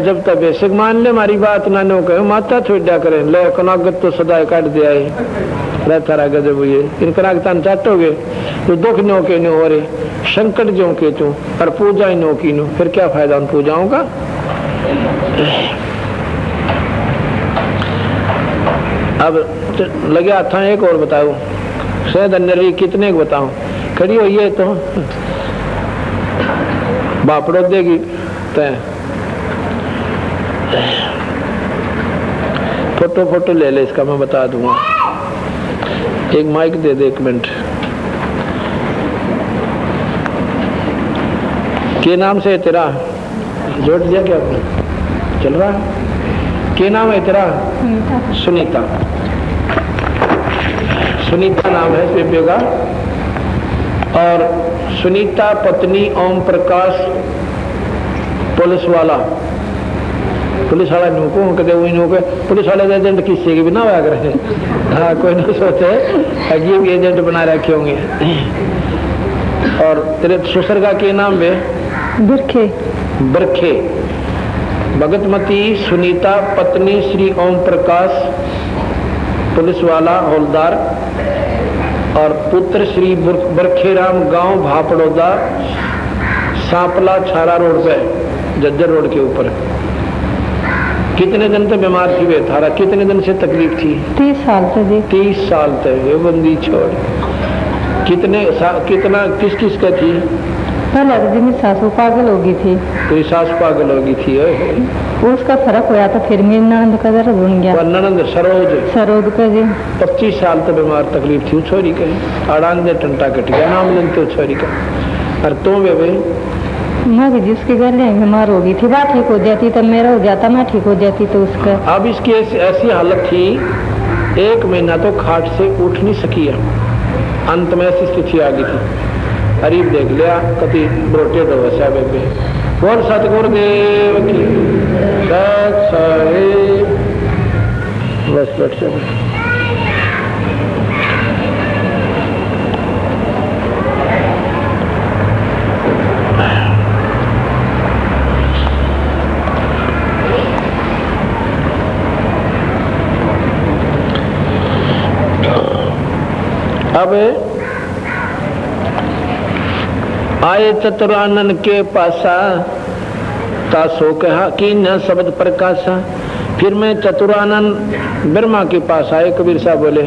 कहें जब तक बेसिक मान ले हमारी बात ना नो कहे माता थोड़ा करें ले कनागत तो सदा काट दिया है रहता रहा गजब हुई इन कनागतान चाटोगे तो दुख नो के नो हो रहे संकट जो के तू और पूजा ही नो की नो फिर क्या फायदा उन पूजाओं का। अब लगे था एक और बताओ शायद अन्नरी कितने को बताऊं खड़ी हुई है तो बापड़ो देगी तय फोटो ले ले इसका मैं बता दूंगा। एक माइक दे दे 1 मिनट। के नाम से तेरा जोड़ दिया क्या आपने चल रहा के नाम है तेरा सुनीता। सुनीता नाम है बेबे का और सुनीता पत्नी ओम प्रकाश पुलिस वाला नुको कहते वही नुको पुलिस वाले एजेंट किसी के भी ना हुआ करे। हाँ कोई नहीं सोचे अजीब एजेंट बना रखे होंगे। और तेरे ससुर का के नाम है बरखे बरखे भगतमती सुनीता पत्नी श्री ओम प्रकाश पुलिस वाला हौलदार और पुत्र श्री बरखेराम गांव भापड़ोदा सांपला छारा रोड पे जज्जर रोड के ऊपर। कितने दिन तक बीमार थी वे थारा कितने दिन से तकलीफ थी 30 साल तक 30 साल तक ये बंदी छोड़ कितना किस किस का थी पहले तो मेरी सासू पागल हो गई थी तेरी सास पागल हो गई थी उसका फर्क हुआ था फिर मेरी ननद का दर्द बन गया ननद सरोज का जी 25 साल तक बीमार तकलीफ थी छोरी के अड़ान दे टंटा कट गया नाम लेते छोरी का। और तुम वे मैं भी जिसके गले बीमार हो गई थी बात ठीक हो जाती तब मेरा हो जाता मैं ठीक हो जाती तो उसका। अब इसकी ऐसी हालत थी 1 महीना तो खाट से उठ नहीं सकी है अंत में ऐसी स्थिति आ गई थी। अरीब देख लिया कति रोटे दो वैसा बेबे और सतगुरुदेव की बस बैठ जाओ। अब आए चतुरानन के पासा तासो कहा कि न शब्द प्रकाशा। फिर मैं चतुरानन ब्रह्मा के पास आए कबीर साहब बोले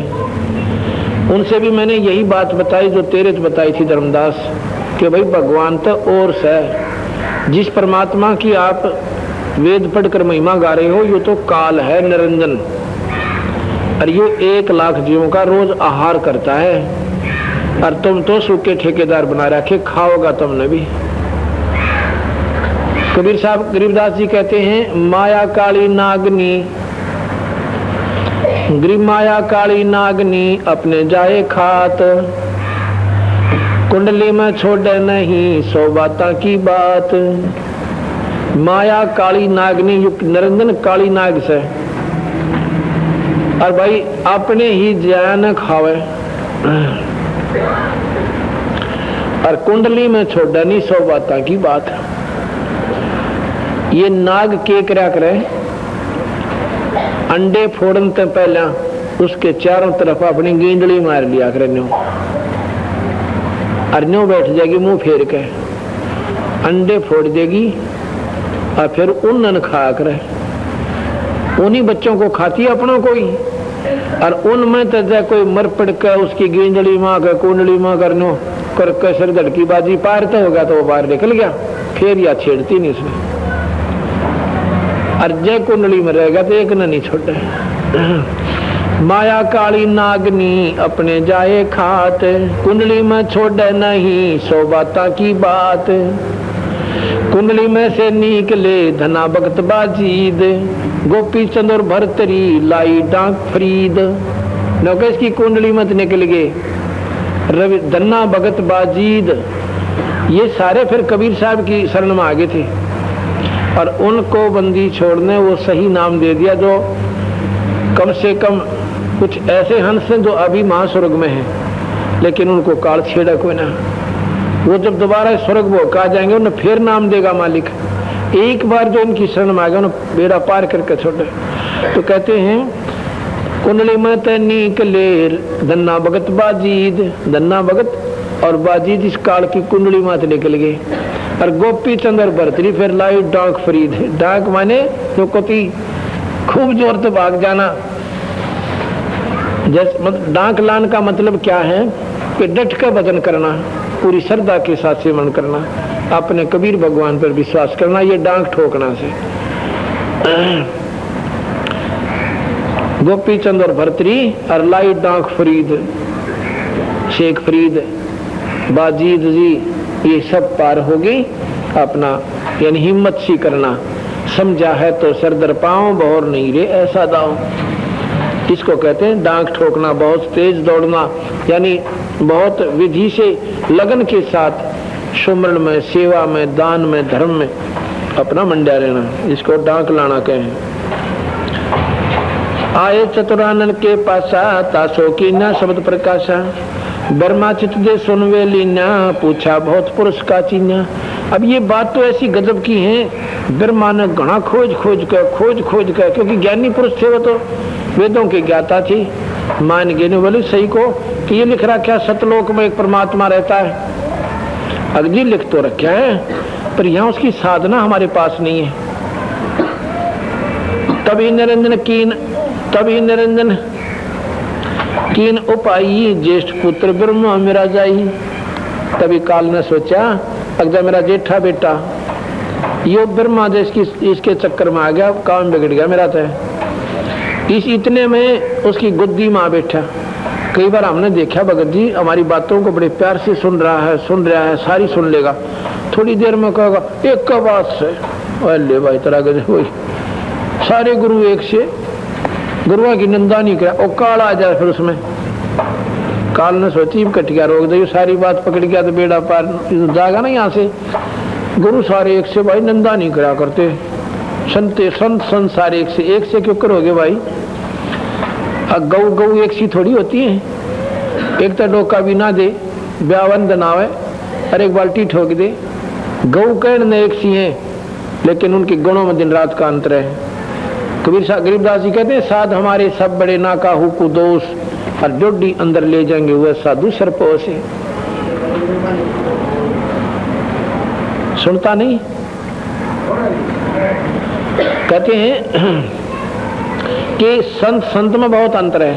उनसे भी मैंने यही बात बताई जो तेरे तो बताई थी धर्मदास कि भाई भगवान तो और से जिस परमात्मा की आप वेद पढ़कर महिमा गा रहे हो ये तो काल है निरंजन और ये 1 लाख जीवों का रोज आहार करता है और तुम तो सूखे ठेकेदार बना रखे खाओगा तुमने भी। कबीर साहब गरीबदास जी कहते हैं माया काली नागनी गरीब माया काली नागनी अपने जाए खात कुंडली में छोड़े नहीं 100 बाता की बात। माया काली नागनी युक्त निरंजन काली नाग से और भाई अपने ही जान खावे और कुंडली में छोड़ा नहीं 100 बाता की बात। ये नाग के क्या करे अंडे फोड़न से पहले उसके चारों तरफ अपनी गेंदड़ी मार लिया करे न्यो और न्यो बैठ जाएगी मुंह फेर के अंडे फोड़ देगी और फिर उन खा करे उन्हीं बच्चों को खाती अपनों को ही और उनमें तो कोई मर पड़ कर उसकी गेंदड़ी माँ कर कुंडली माँ करनो कर कसर धड़की बाजी पार तो होगा तो वो बाहर निकल गया फिर या छेड़ती नहीं उसने और जय कुंडली में रहेगा तो एक न नहीं छोड़े। माया काली नागनी अपने जाए खात कुंडली में छोड़े नहीं 100 बाता की बात। कुंडली में से निकले धना भगत बाजीद गोपी चंद और भरतरी लाई डांक फरीद। नौकेश की कुंडली मत निकल गए रवि धन्ना भगत बाजीद ये सारे फिर कबीर साहब की शरण में आ गए थे और उनको बंदी छोड़ने वो सही नाम दे दिया जो कम से कम कुछ ऐसे हंस हैं जो अभी महास्वर्ग में हैं लेकिन उनको काल छेड़ा कोई ना। वो जब दोबारा स्वर्ग वो कहा जाएंगे उन्हें फिर नाम देगा मालिक एक बार जो इनकी शरण में आ गया उन्होंने बेड़ा पार करके छोड़े। तो कहते हैं कुंडली में तैनी कलेर धन्ना भगत बाजीद, धन्ना भगत और बाजीद इस काल की कुंडली मात निकल गए। और गोपी चंद्र भरतरी फिर लाई डाक फरीद, डाक माने जो कोती खूब जोर से भाग जाना। जैसे डाक लान का मतलब क्या है कि डट कर भजन करना, पूरी श्रद्धा के साथ सेवन करना, अपने कबीर भगवान पर विश्वास करना, ये डांक ठोकना से। गोपी चंद और भरतरी और लाई डांक फरीद, शेख फरीद, बाजीद जी, ये सब पार हो गई। अपना यानी हिम्मत सी करना, समझा है तो सर दर पाओ, बहर नहीं रे ऐसा दाओ। इसको कहते हैं डांक ठोकना, बहुत तेज दौड़ना, यानी बहुत विधि से लगन के साथ सुमरण में, सेवा में, दान में, धर्म में अपना मंडा रहना, इसको डांक लाना कहें। आए चतुरानन के पासा, तासो की न शब्द प्रकाशा, बर्मा चित दे सुनवे लीना, पूछा बहुत पुरुष का चीना। अब ये बात तो ऐसी गजब की है, ब्रह्मा ने घना खोज खोज कर, क्योंकि ज्ञानी पुरुष थे वो, तो वेदों के ज्ञाता थी, मान गए बोले सही को कि ये लिख रखा सतलोक में एक परमात्मा रहता है। अगली लिख तो रखा है, पर यहाँ उसकी साधना हमारे पास नहीं है। तभी निरंजन कीन उपाई, ज्येष्ठ पुत्र ब्रह्मा मेरा जाई। तभी काल ने सोचा अगर मेरा जेठा बेटा यो ब्रह्मा देश की इसके चक्कर में आ गया, काम बिगड़ गया मेरा। तो इस इतने में उसकी गुद्दी माँ बैठा। कई बार हमने देखा भगत जी हमारी बातों को बड़े प्यार से सुन रहा है, सारी सुन लेगा, थोड़ी देर में कहेगा एक का बात से, अरे भाई तरह गजब हुई। सारे गुरु एक से, गुरुआ की निंदा नहीं करा, और काल आ जाए फिर उसमें। काल ने सोची कटिया रोक दे, सारी बात पकड़ गया तो बेड़ा पार जाएगा ना यहाँ से। गुरु सारे एक से भाई निंदा नहीं करा करते, संत सारे एक से क्यों करोगे भाई। गऊ एक सी थोड़ी होती है, एक तो डोका भी ना दे, ब्यावन दनावे और एक बाल्टी ठोक दे। गऊ कहने एक सी है, लेकिन उनके गुणों में दिन रात का अंतर है। कबीर साहब गरीबदास जी कहते हैं साध हमारे सब बड़े ना काहू को दोष, और जोड़ी अंदर ले जाएंगे वह साधु सरपोश है। सुनता नहीं, कहते हैं कि संत में बहुत अंतर है,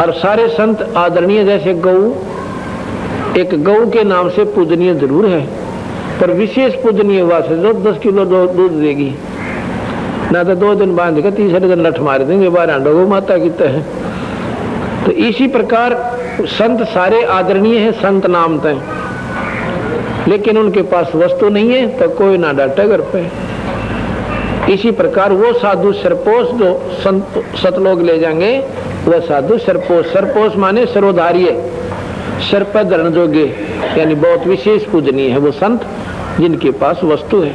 और सारे संत आदरणीय। जैसे गऊ, एक गऊ के नाम से पूजनीय जरूर है, पर विशेष पूजनीय वास्ते जो 10 किलो दूध देगी ना, तो 2 दिन बांध के तीसरे दिन लठ मार देंगे, 12 गौ माता की तह। तो इसी प्रकार संत सारे आदरणीय है, संत नाम तय, लेकिन उनके पास वस्तु नहीं है तो कोई ना डांटे घर पे। इसी प्रकार वो साधु सरपोश जो संत सतलोक ले जाएंगे, वह साधु सरपोश। सरपोश माने सर्वधार्य, सर पर धरण जोगे, यानी बहुत विशेष पूजनीय है वो संत जिनके पास वस्तु है।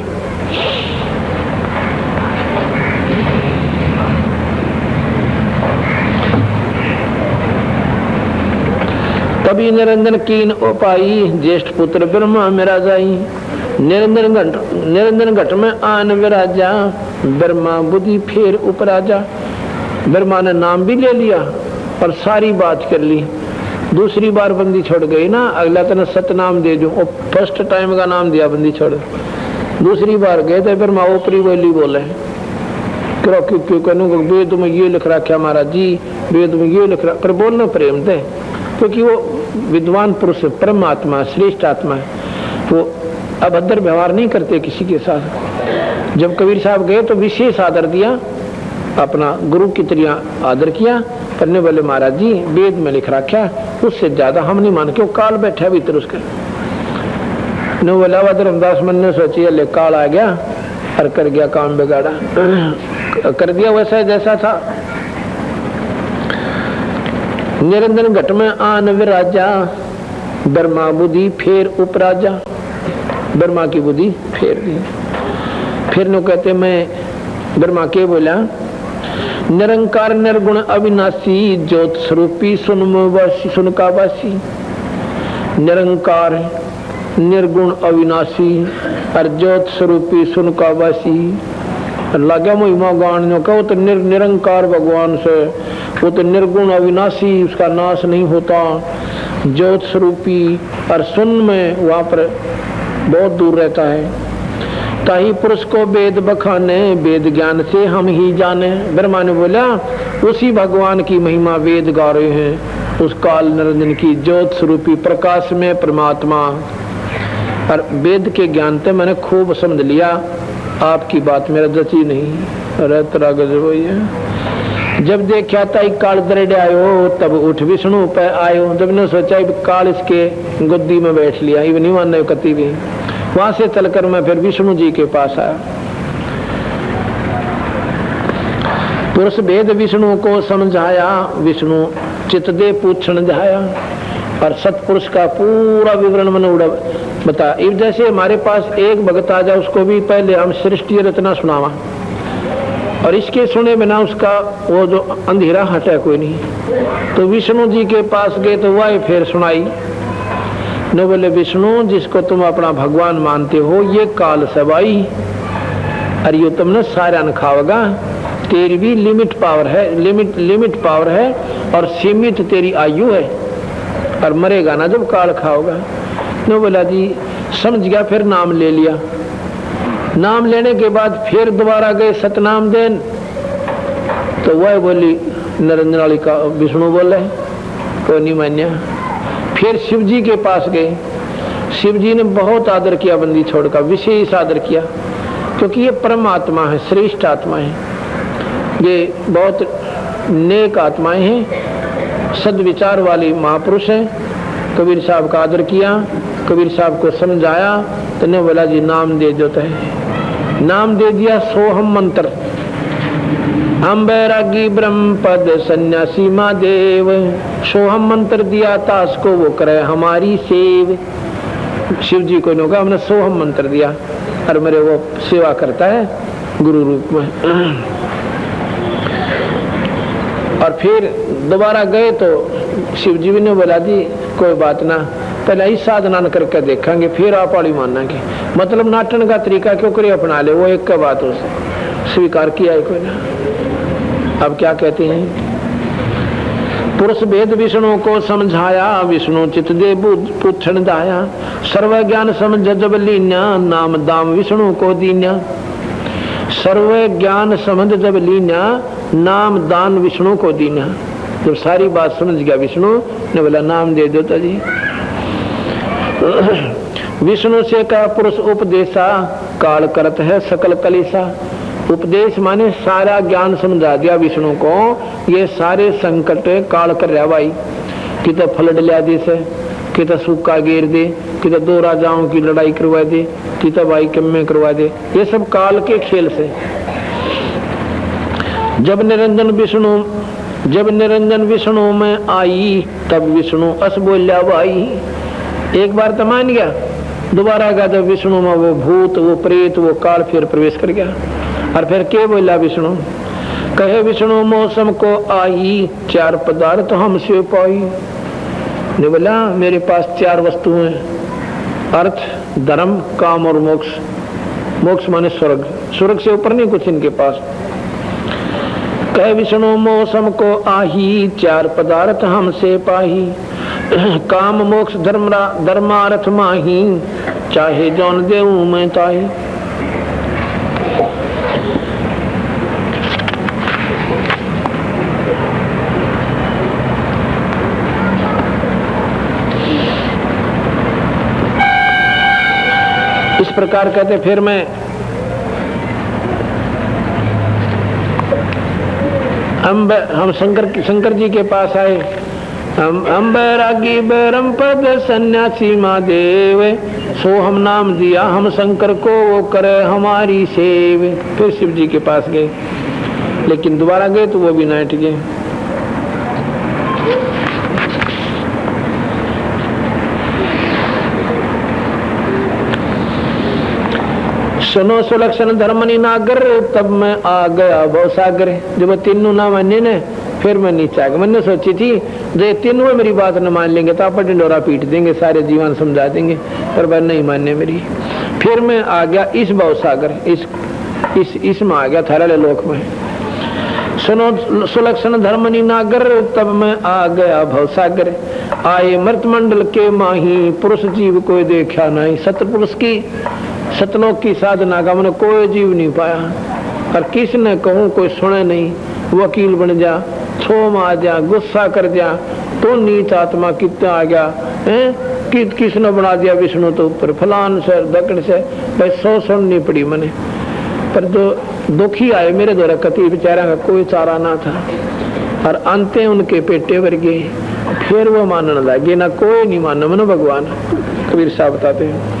तभी निरंजन कीन उपाई, ज्येष्ठ पुत्र ब्रह्मा मेरा जाई। निरंजन घट में आन विराजा, ब्रह्मा बुद्धि फेर उपराजा। ब्रह्मा ने नाम भी ले लिया और सारी बात कर ली। दूसरी बार बंदी छोड़ गई ना, अगला तो सतनाम दे दो, फर्स्ट टाइम का नाम दिया बंदी छोड़। दूसरी बार गए थे ब्रह्मा ऊपरी बोली बोले, क्यों कहूँ वेद में ये लिख रखा महाराज जी, वेद में ये लिख रहा, पर बोलना प्रेम थे, क्योंकि वो विद्वान पुरुष परमात्मा श्रेष्ठ आत्मा है, वो अभद्र व्यवहार नहीं करते किसी के साथ। जब कबीर साहब गए तो विशेष आदर दिया, अपना गुरु की तरह आदर किया। करने वाले महाराज जी वेद में लिख रखा, उससे ज्यादा हम नहीं मान के, वो काल बैठा भीतर उसके। धर्मदास मन ने सोची ले काल आ गया और कर गया काम बिगाड़ा, कर दिया वैसा जैसा था। निरंजन घट में आन विराजा, ब्रह्मा बुद्धि फेर उपराजा। ब्रह्मा की बुद्धि फेर दी। फिर नो कहते मैं ब्रह्मा के बोला, निरंकार निर्गुण अविनाशी, ज्योत स्वरूपी सुनका वासी। निरंकार निर्गुण अविनाशी और ज्योत स्वरूपी सुन का वासी। लगे महिमा गान जो कहो तो निरंकार भगवान से, वो तो निर्गुण अविनाशी, उसका नाश नहीं होता, ज्योत स्वरूपी और सुन में वहां पर बहुत दूर रहता है। ताही पुरुष को वेद बखाने, वेद ज्ञान से हम ही जाने। ब्रह्मा ने बोला उसी भगवान की महिमा वेद गा रहे हैं, उस काल निरंजन की ज्योत स्वरूपी प्रकाश में परमात्मा। और वेद के ज्ञान से मैंने खूब समझ लिया, आपकी बात मेरा जची नहीं। अरे तेरा गजब है। जब देखा था काल दरड़े आयो, तब उठ विष्णु पे आयो। जब ने सोचा काल इसके गुद्दी में बैठ लिया, ये नहीं मानने कति भी। वहां से चलकर मैं फिर विष्णु जी के पास आया। पुरुष भेद विष्णु को समझाया, विष्णु चित दे पूछण जाया। और सतपुरुष का पूरा विवरण मैंने उड़ा बता। जैसे हमारे पास एक भगत आ जाए, उसको भी पहले हम सृष्टि रचना सुनावा, और इसके सुने बिना उसका वो जो अंधेरा हटा कोई नहीं। तो विष्णु जी के पास गए तो वह फिर सुनाई। न बोले विष्णु जिसको तुम अपना भगवान मानते हो, ये काल सवाई, और ये तुमने सारा न खाओगा। तेरी भी लिमिट पावर है, लिमिट पावर है, और सीमित तेरी आयु है, और मरेगा ना जब काल खाओगा। न बोला जी समझ गया। फिर नाम ले लिया। नाम लेने के बाद फिर दोबारा गए सतनाम देन, तो वह बोली निरंजनाली का विष्णु बोल रहे, कोई नहीं मान्या। फिर शिव जी के पास गए। शिव जी ने बहुत आदर किया, बंदी छोड़कर विशेष आदर किया, क्योंकि ये परमात्मा है, श्रेष्ठ आत्मा है, ये बहुत नेक आत्माएं हैं, सद्विचार वाली महापुरुष हैं। कबीर साहब का आदर किया, कबीर साहब को समझाया, तो ने बोला जी नाम दे देता है। नाम दे दिया सोहम मंत्र। हम बैरागी ब्रह्म पद सन्यासी महादेव, सोहम मंत्र दिया था, उसको वो करे हमारी सेव। शिव जी को नोगा हमने सोहम मंत्र दिया, और मेरे वो सेवा करता है गुरु रूप में। और फिर दोबारा गए तो शिव जी ने बोला जी कोई बात ना, पहले ही साधना करके देखेंगे, फिर आप वाली मानेंगे। मतलब नाटन का तरीका क्यों करे अपना ले, वो एक का बात उसे स्वीकार किया है कोई ना। अब क्या कहते हैं, पुरुष भेद विष्णु को समझाया, विष्णु चित दे पूछण दाया। सर्व ज्ञान समझ जब लीन्या, नाम दाम विष्णु को दीन्या। सर्व ज्ञान समझ जब लीन्या, नाम दान विष्णु को दीन्या। जब सारी बात समझ गया विष्णु ने बोला नाम दे दो तो जी। विष्णु से कहा पुरुष उपदेशा, काल करत है सकल कलिसा। उपदेश माने सारा ज्ञान समझा दिया विष्णु को, ये सारे संकट काल कर रहा भाई। कि तो फ्लड लिया दे से, कि तो सूखा गिर दे, कि तो दो राजाओं की लड़ाई करवा दे, कि तो भाई कम्मे करवा दे, ये सब काल के खेल से। जब निरंजन विष्णु में आई, तब विष्णु अस बोल्या भाई। एक बार तो मान गया, दोबारा गया तो विष्णु में वो भूत, वो प्रेत, वो काल फिर प्रवेश कर गया। और फिर क्या बोला विष्णु, कहे विष्णु मौसम को आई, चार पदार्थ हमसे पाई। ने बोला मेरे पास चार वस्तुएं, अर्थ, धर्म, काम और मोक्ष। मोक्ष माने स्वर्ग, स्वर्ग से ऊपर नहीं कुछ इनके पास। कहे विष्णु मौसम को आही, चार पदार्थ हमसे पाही। काम मोक्ष धर्मार्थ माही, चाहे जौन देऊं मैं ताही। इस प्रकार कहते फिर मैं हम शंकर जी के पास आए। हम बैरागी बैरम पद सन्यासी महादेव, सो हम नाम दिया हम शंकर को, वो करे हमारी सेव। फिर शिव जी के पास गए, लेकिन दोबारा गए तो वो भी नाट गए। सुनो सुलक्षण धर्मनि नागर, तब मैं आ गया भवसागर। जब तीनों ना माने ने फिर मैं नीचे आ गया। मैंने सोची थी जो तीनों मेरी बात न मान लेंगे तो आप ढिंडोरा पीट देंगे, सारे जीवन समझा देंगे, पर वह नहीं मानने मेरी। फिर मैं आ गया इस भव सागर, इसमें आ गया थारे लोक में। सुनो सुलक्षण धर्मनी नागर, तब मैं आ गया भव सागर। आए मृत मंडल के माही, पुरुष जीव कोई देखा नहीं। सतपुरुष की सतलोक की साधना का मैंने कोई जीव नहीं पाया। और किसने कहूँ कोई सुने नहीं। वकील बन जा, छोम आ जा, गुस्सा कर जा, तो नीच आत्मा कितना आ गया है। किसने बना दिया विष्णु तो ऊपर, फलान से दकड़ से, भाई सौ सुननी पड़ी मैंने। पर जो दुखी आए मेरे द्वारा कति बेचारा का कोई चारा ना था। और अंते उनके पेटे भर गए। फिर वो मानने लगे ना, कोई नहीं मानना मनो भगवान। कबीर साहब बताते हैं,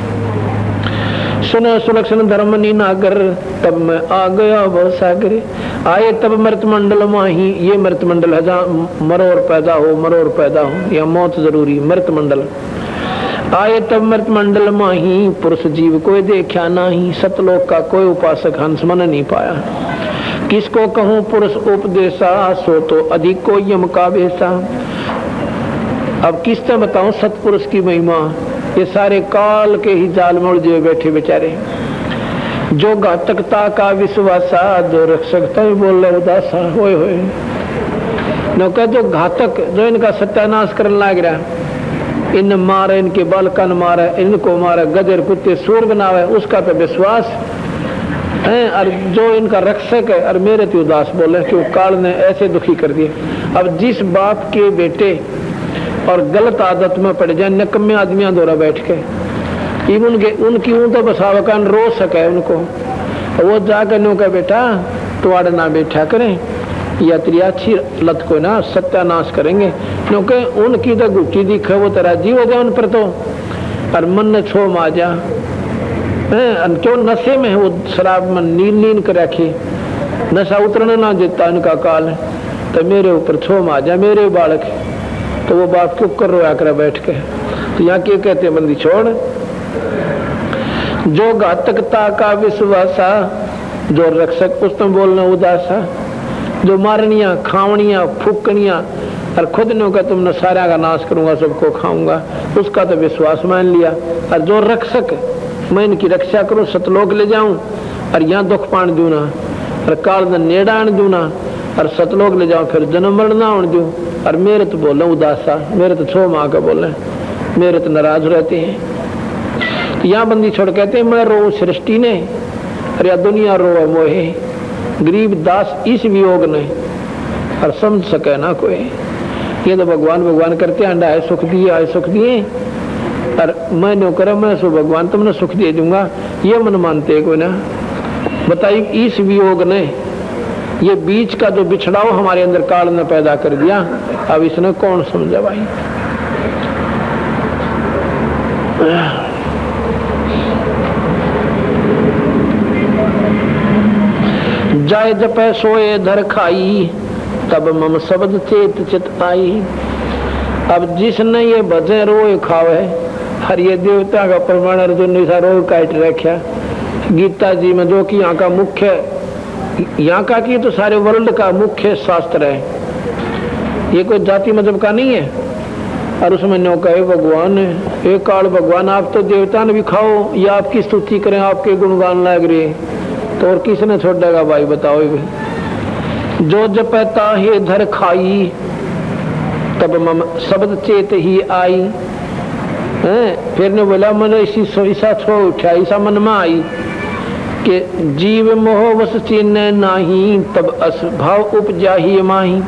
सुनो सुलक्षण धर्म नी नागर, तब मैं आ गया भव सागर। आए तब मृत मंडल माही, ये मृत मंडल है जहाँ मरोर पैदा हो, मरोर पैदा हो या मौत जरूरी, मृत मंडल। आए तब मृत मंडल माही, पुरुष जीव कोई देखा नाही। सतलोक का कोई उपासक हंस मन नहीं पाया। किसको कहूँ पुरुष उपदेशा, सो तो अधिक को यम का बेसा। अब किससे बताऊं सतपुरुष की महिमा। ये सारे काल के ही जाल में उलझे बैठे बेचारे। जो घातकता का विश्वासा, जो रक्षकता ही बोल रहे उदासा। होए होए न कह, जो घातक, जो इनका सत्यानाश करने लग रहा, इन मारे, इनके बालकन मारे, इनको मारे, गजर कुत्ते सूर बनावे, उसका तो विश्वास है। और जो इनका रक्षक है, और मेरे तो उदास बोले क्यों काल ने ऐसे दुखी कर दिए। अब जिस बाप के बेटे और गलत आदत में पड़ जाए, निकम्मे आदमियां द्वारा बैठ के उनकी ऊँ तो बसावकान रो सके उनको। वो जाकर नो का बेटा तुम्हारा ना बैठा करें, या तेरी अच्छी लत को ना सत्यानाश करेंगे, क्योंकि उनकी तो गुट्टी दिखे वो तेरा जीव हो जाए उन पर तो। और मन ने छो मा जा, क्यों नशे में वो शराब में नील कर रखी, नशा उतरने ना देता इनका काल। तो मेरे ऊपर छो मा जा मेरे बालक। तो वो बाप क्यों कर रोया कर बैठ के। तो यहाँ क्या कहते बंदी छोड़, जो घातकता का विश्वासा, जो रक्षक उसमें बोलना उदासा। जो मारनिया खावनिया फूकनिया और खुद ने कहा तुमने सारा का नाश करूंगा, सबको खाऊंगा, उसका तो विश्वास मान लिया। और जो रक्षक, मैं इनकी रक्षा करूं, सतलोक ले जाऊं और यहाँ दुख पान दूं ना, और काल ने नेड़ान दूं ना, और सतलोक ले जाऊं, फिर जन्म मरण ना होने दूं। और मेरे तो बोल उदासा, मेरे तो छो माँ का बोले, मेरे तो नाराज रहते हैं। तो यहाँ बंदी छोड़ कहते हैं मैं रो सृष्टि ने, अरे दुनिया रो मोहे। गरीब दास इस वियोग ने, और समझ सके ना कोई। ये तो भगवान भगवान करते अंडा है सुख दिए, आए सुख दिए, और मैं नो करे मैं सो भगवान तुमने सुख दे दूंगा, ये मन मानते कोई ना। बताइए इस वियोग ने, ये बीच का जो बिछड़ाव हमारे अंदर काल ने पैदा कर दिया, अब इसने कौन समझा भाई। जाय जपै सोए धर खाई, तब मम शब्द चेत चित आई। अब जिसने ये भजे रोए खावे, हर ये देवता का प्रमाण अर्जुन ने सा रोग काट रखा। गीता जी में जो कि यहाँ का मुख्य, यहाँ का की तो सारे वर्ल्ड का मुख्य शास्त्र है, ये कोई जाति मजहब का नहीं है। और उसमें नो कहे भगवान एक काल भगवान आप तो देवता ने भी खाओ, या आपकी स्तुति करें, आपके गुणगान लग रहे, तो और किसने छोड़ेगा भाई बताओ। भी जो जपता है धर खाई, तब मम शब्द चेत ही आई। फिर ने बोला मन इसी ऐसा छो उठा, ऐसा मन में आई कि जीव मोह वस चिन्ह नाही, तब असभाव उपजा ही माही।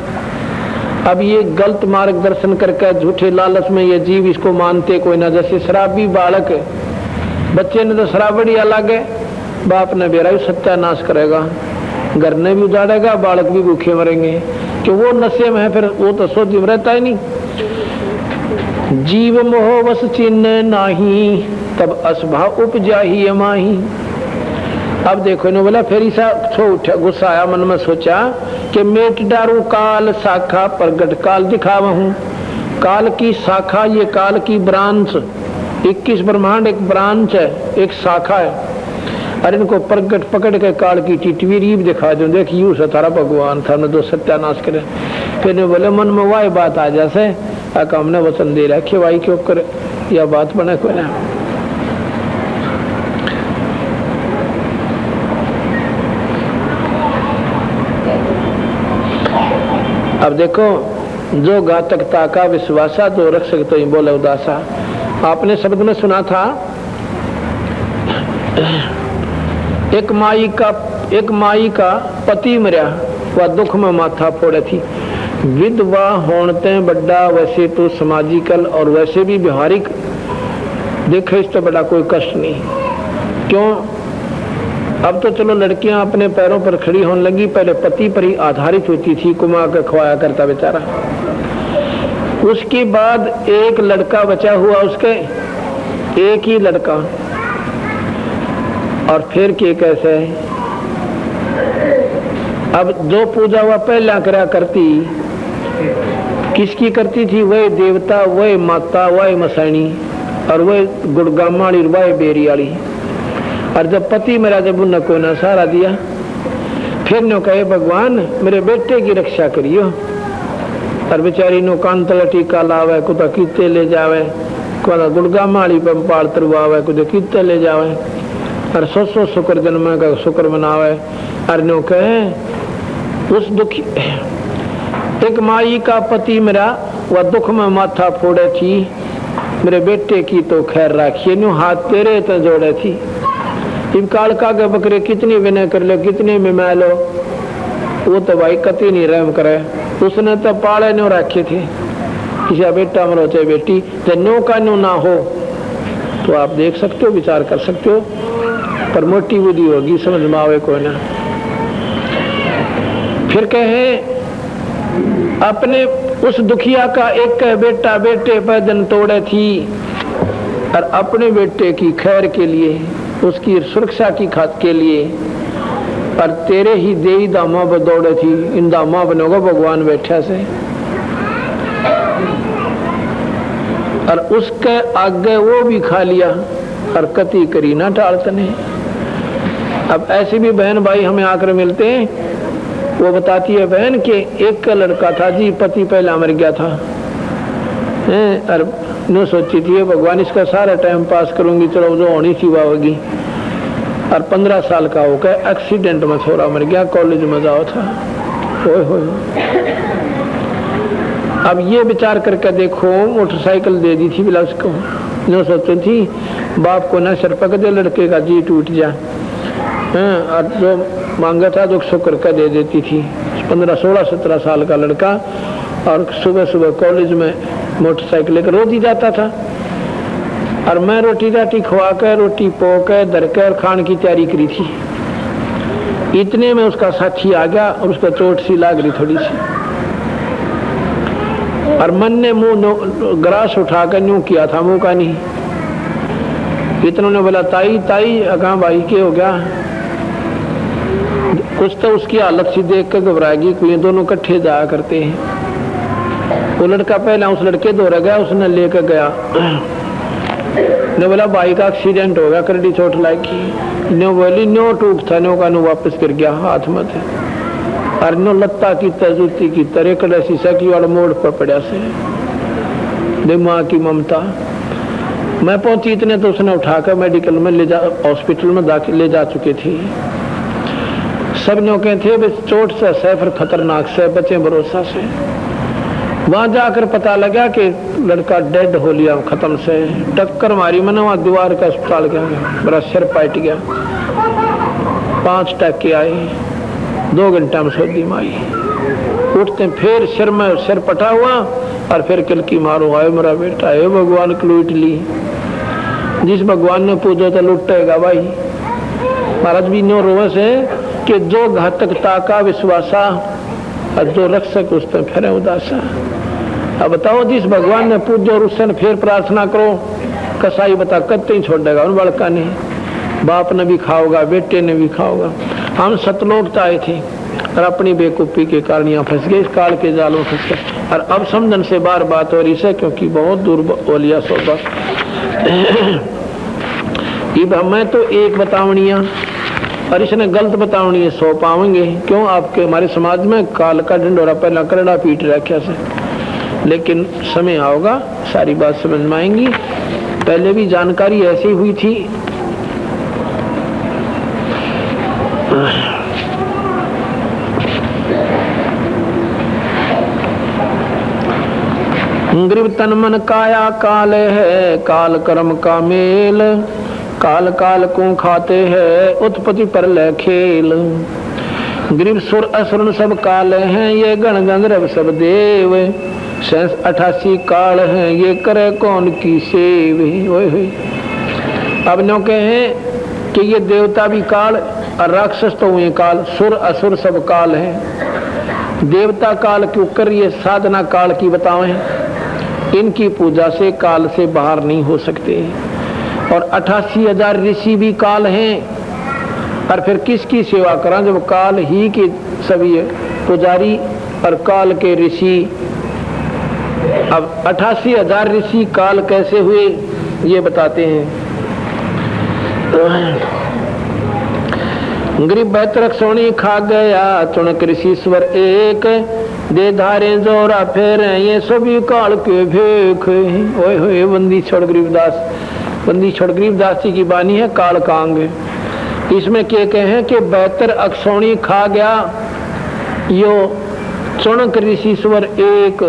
अब ये गलत मार्गदर्शन करके झूठे लालच में ये जीव इसको मानते कोई ना। जैसे शराबी बालक, बच्चे ने तो शराब बड़ी अलग है, बाप ने बेरा सत्यानाश करेगा, घर ने भी उजाड़ेगा, बालक भी भूखे मरेंगे, कि वो नशे में है, फिर वो तो सोच में रहता ही नहीं। जीव मोह वस चिन्ह नाही, तब असभाव उपजा ही माही। अब देखो इन्होंने बोला, फिर ऐसा छो उठा, गुस्सा आया मन में, सोचा कि मेट डारू काल शाखा, प्रगट काल दिखावा हूँ। काल की शाखा, ये काल की ब्रांच, 21 ब्रह्मांड एक ब्रांच है, एक शाखा है। और इनको प्रगट पकड़ के काल की टिटवी रीब दिखा दो, देख यूं से तारा भगवान था न तो सत्यानाश करे। फिर ने बोले मन में वाई बात आ जासे, आका हमने वचन दे रखे वाई क्यों करे, यह बात बने को ना। अब देखो, जो घातकता का विश्वासा तो रख सकते ही बोले उदासा। आपने शब्द में सुना था, एक माई का पति मरिया, वह दुख में माथा फोड़े थी। विधवा होने बड़ा वैसे तो समाजिकल और वैसे भी व्यवहारिक देखे इससे बड़ा कोई कष्ट नहीं। क्यों? अब तो चलो लड़कियां अपने पैरों पर खड़ी होने लगी, पहले पति पर ही आधारित होती थी, कुमा के खवाया करता बेचारा। उसके बाद एक लड़का बचा हुआ उसके, एक ही लड़का, और फिर के कैसे। अब जो पूजा वह पहला करा करती, किसकी करती थी? वह देवता, वह माता, वह मसाणी, और वह गुड़गामाड़ी, वह बेरियाली। और जब पति मेरा जब उन को ना सहारा दिया, फिर नो कहे भगवान मेरे बेटे की रक्षा करियो। और बेचारी नो कान तला टीका लावे, कुछ कीते ले जावे, कुछ गुड़गामाड़ी पर पाल तरवावे, कुछ कीते ले जावे, और सौ शुक्र जन्म का शुक्र मनावे। और नो कहे उस दुखी एक माई का पति मेरा वह दुख में माथा फोड़े थी, मेरे बेटे की तो खैर राखिए, न्यू हाथ तेरे तो जोड़े थी। इन कालका के बकरे कितनी विनय कर लो, कितनी मिमा लो, वो तो भाई कति नहीं रहम करे। उसने तो पाले न्यू रखे थे, किसी बेटा मरो चाहे बेटी, तो नो का न्यू ना हो तो आप देख सकते हो, विचार कर सकते हो, पर मोटी बुद्धि होगी, समझ में आवे कोई ना। फिर कहे अपने उस दुखिया का एक बेटा बेटे पैदन तोड़े थी, और अपने बेटे की खैर के लिए, उसकी सुरक्षा की खात के लिए, और तेरे ही देई दामा बदौड़े थी। इन दामा बनोगा भगवान बैठा से, और उसके आगे वो भी खा लिया, और कति करी ना टालतने। अब ऐसे भी बहन भाई हमें आकर मिलते हैं, वो बताती है बहन कि एक का लड़का था जी, पति पहला मर गया था, और नो सोची थी भगवान इसका सारा टाइम पास करूंगी, चलो जो होनी थी वह होगी। और 15 साल का होकर एक्सीडेंट में छोरा मर गया, कॉलेज में जाओ था। हो अब ये विचार करके देखो, मोटरसाइकिल दे दी थी बिलास को, नो सोची थी बाप को ना सर पक दे, लड़के का जी टूट जा, और जो मांगा था दुख शुक्र का दे देती थी। 15, 16, 17 साल का लड़का, और सुबह सुबह कॉलेज में मोटरसाइकिल लेकर रोज ही जाता था। और मैं रोटी राटी खवा कर, रोटी पोकर दरकर खान की तैयारी करी थी। इतने में उसका साथी आ गया, और उसका चोट सी लाग रही थोड़ी सी, और मन ने मुंह ग्रास उठाकर न्यू किया था, मुंह का नहीं। इतनों ने बोला ताई ताई, अगा भाई के हो गया कुछ, तो उसकी हालत सी देख कर घबराएगी, कोई दोनों इकट्ठे जाया करते हैं। वो लड़का पहला उस लड़के दौड़ गया, उसने लेकर गया, ने बोला भाई का एक्सीडेंट हो गया, करड़ी चोट लगी। नो बोली नो टूट था, नो का नो वापस कर गया हाथ में थे, और नो लत्ता की तजूती की तरह कड़े शीशा की और मोड़ पर पड़ा से माँ की ममता। मैं पहुंची इतने तो उसने उठाकर मेडिकल में ले जा, हॉस्पिटल में दाखिल ले जा चुके थे। सब नौके थे चोट से सैफर खतरनाक से, बचे भरोसा से। वहां जाकर पता लगा कि लड़का डेड हो लिया, खत्म से टक्कर मारी मैंने, वहां दीवार का अस्पताल गया, मेरा सिर पाट गया, 5 टक्के आए, 2 घंटा में सोदी माई। उठते फिर सिर पटा हुआ, और फिर किलकी मारो, आए मेरा बेटा, आए भगवान की लूट ली। जिस भगवान ने पूजो तो लुटेगा भाई। महाराज भी नो रोवस है कि जो घातकता का विश्वासा, और जो रक्षक उस पर फिर उदासा। अब बताओ जिस भगवान ने पूजो और उससे फिर प्रार्थना करो, कसाई बता कत्ते ही छोड़ देगा उन बड़का ने, बाप ने भी खाओगा, बेटे ने भी खाओगा। हम सतलोक चाहे थे, और अपनी बेकूफी के कारण यहाँ फंस गए, इस काल के जालों फंस गए। और अब समझन से बार बात हो रही है, क्योंकि बहुत दूर बोलिया सोबा। मैं तो एक बतावनिया और इसने गलत बतावनी है 100 पावेंगे। क्यों? आपके हमारे समाज में काल का ढिंडोरा पहला करड़ा पीट रखा से, लेकिन समय आओगा सारी बात समझ में आएंगी। पहले भी जानकारी ऐसी हुई थी। गरीब तन मन काया काल है, काल कर्म का मेल, काल काल को खाते हैं उत्पत्ति पर ले खेल। गरीब सुर असुर सब काल हैं, ये गण गंधर्व सब देव, 88 काल हैं, ये करे कौन की सेव। अब नो कहे कि ये देवता भी काल और राक्षस तो हुए काल, सुर असुर सब काल हैं। देवता काल क्यों कर, ये साधना काल की बताएं। इनकी पूजा से काल से बाहर नहीं हो सकते। और 88,000 ऋषि भी काल हैं। और फिर किसकी सेवा करा जब काल ही के सभी पुजारी और काल के ऋषि। अब 88,000 ऋषि काल कैसे हुए ये बताते हैं। गरीब बैतरक सोनी खा गया, चुनक ऋषिश्वर एक, दे धारे जोरा फेर, ये सभी काल के भेख। ओए होए बंदी छोड़ गरीबदास, बंदी छोड़ गरीबदास जी की बानी है काल कांग। इसमें क्या कहें कि बेहतर अक्षौणी खा गया, यो चुनक ऋषिश्वर एक,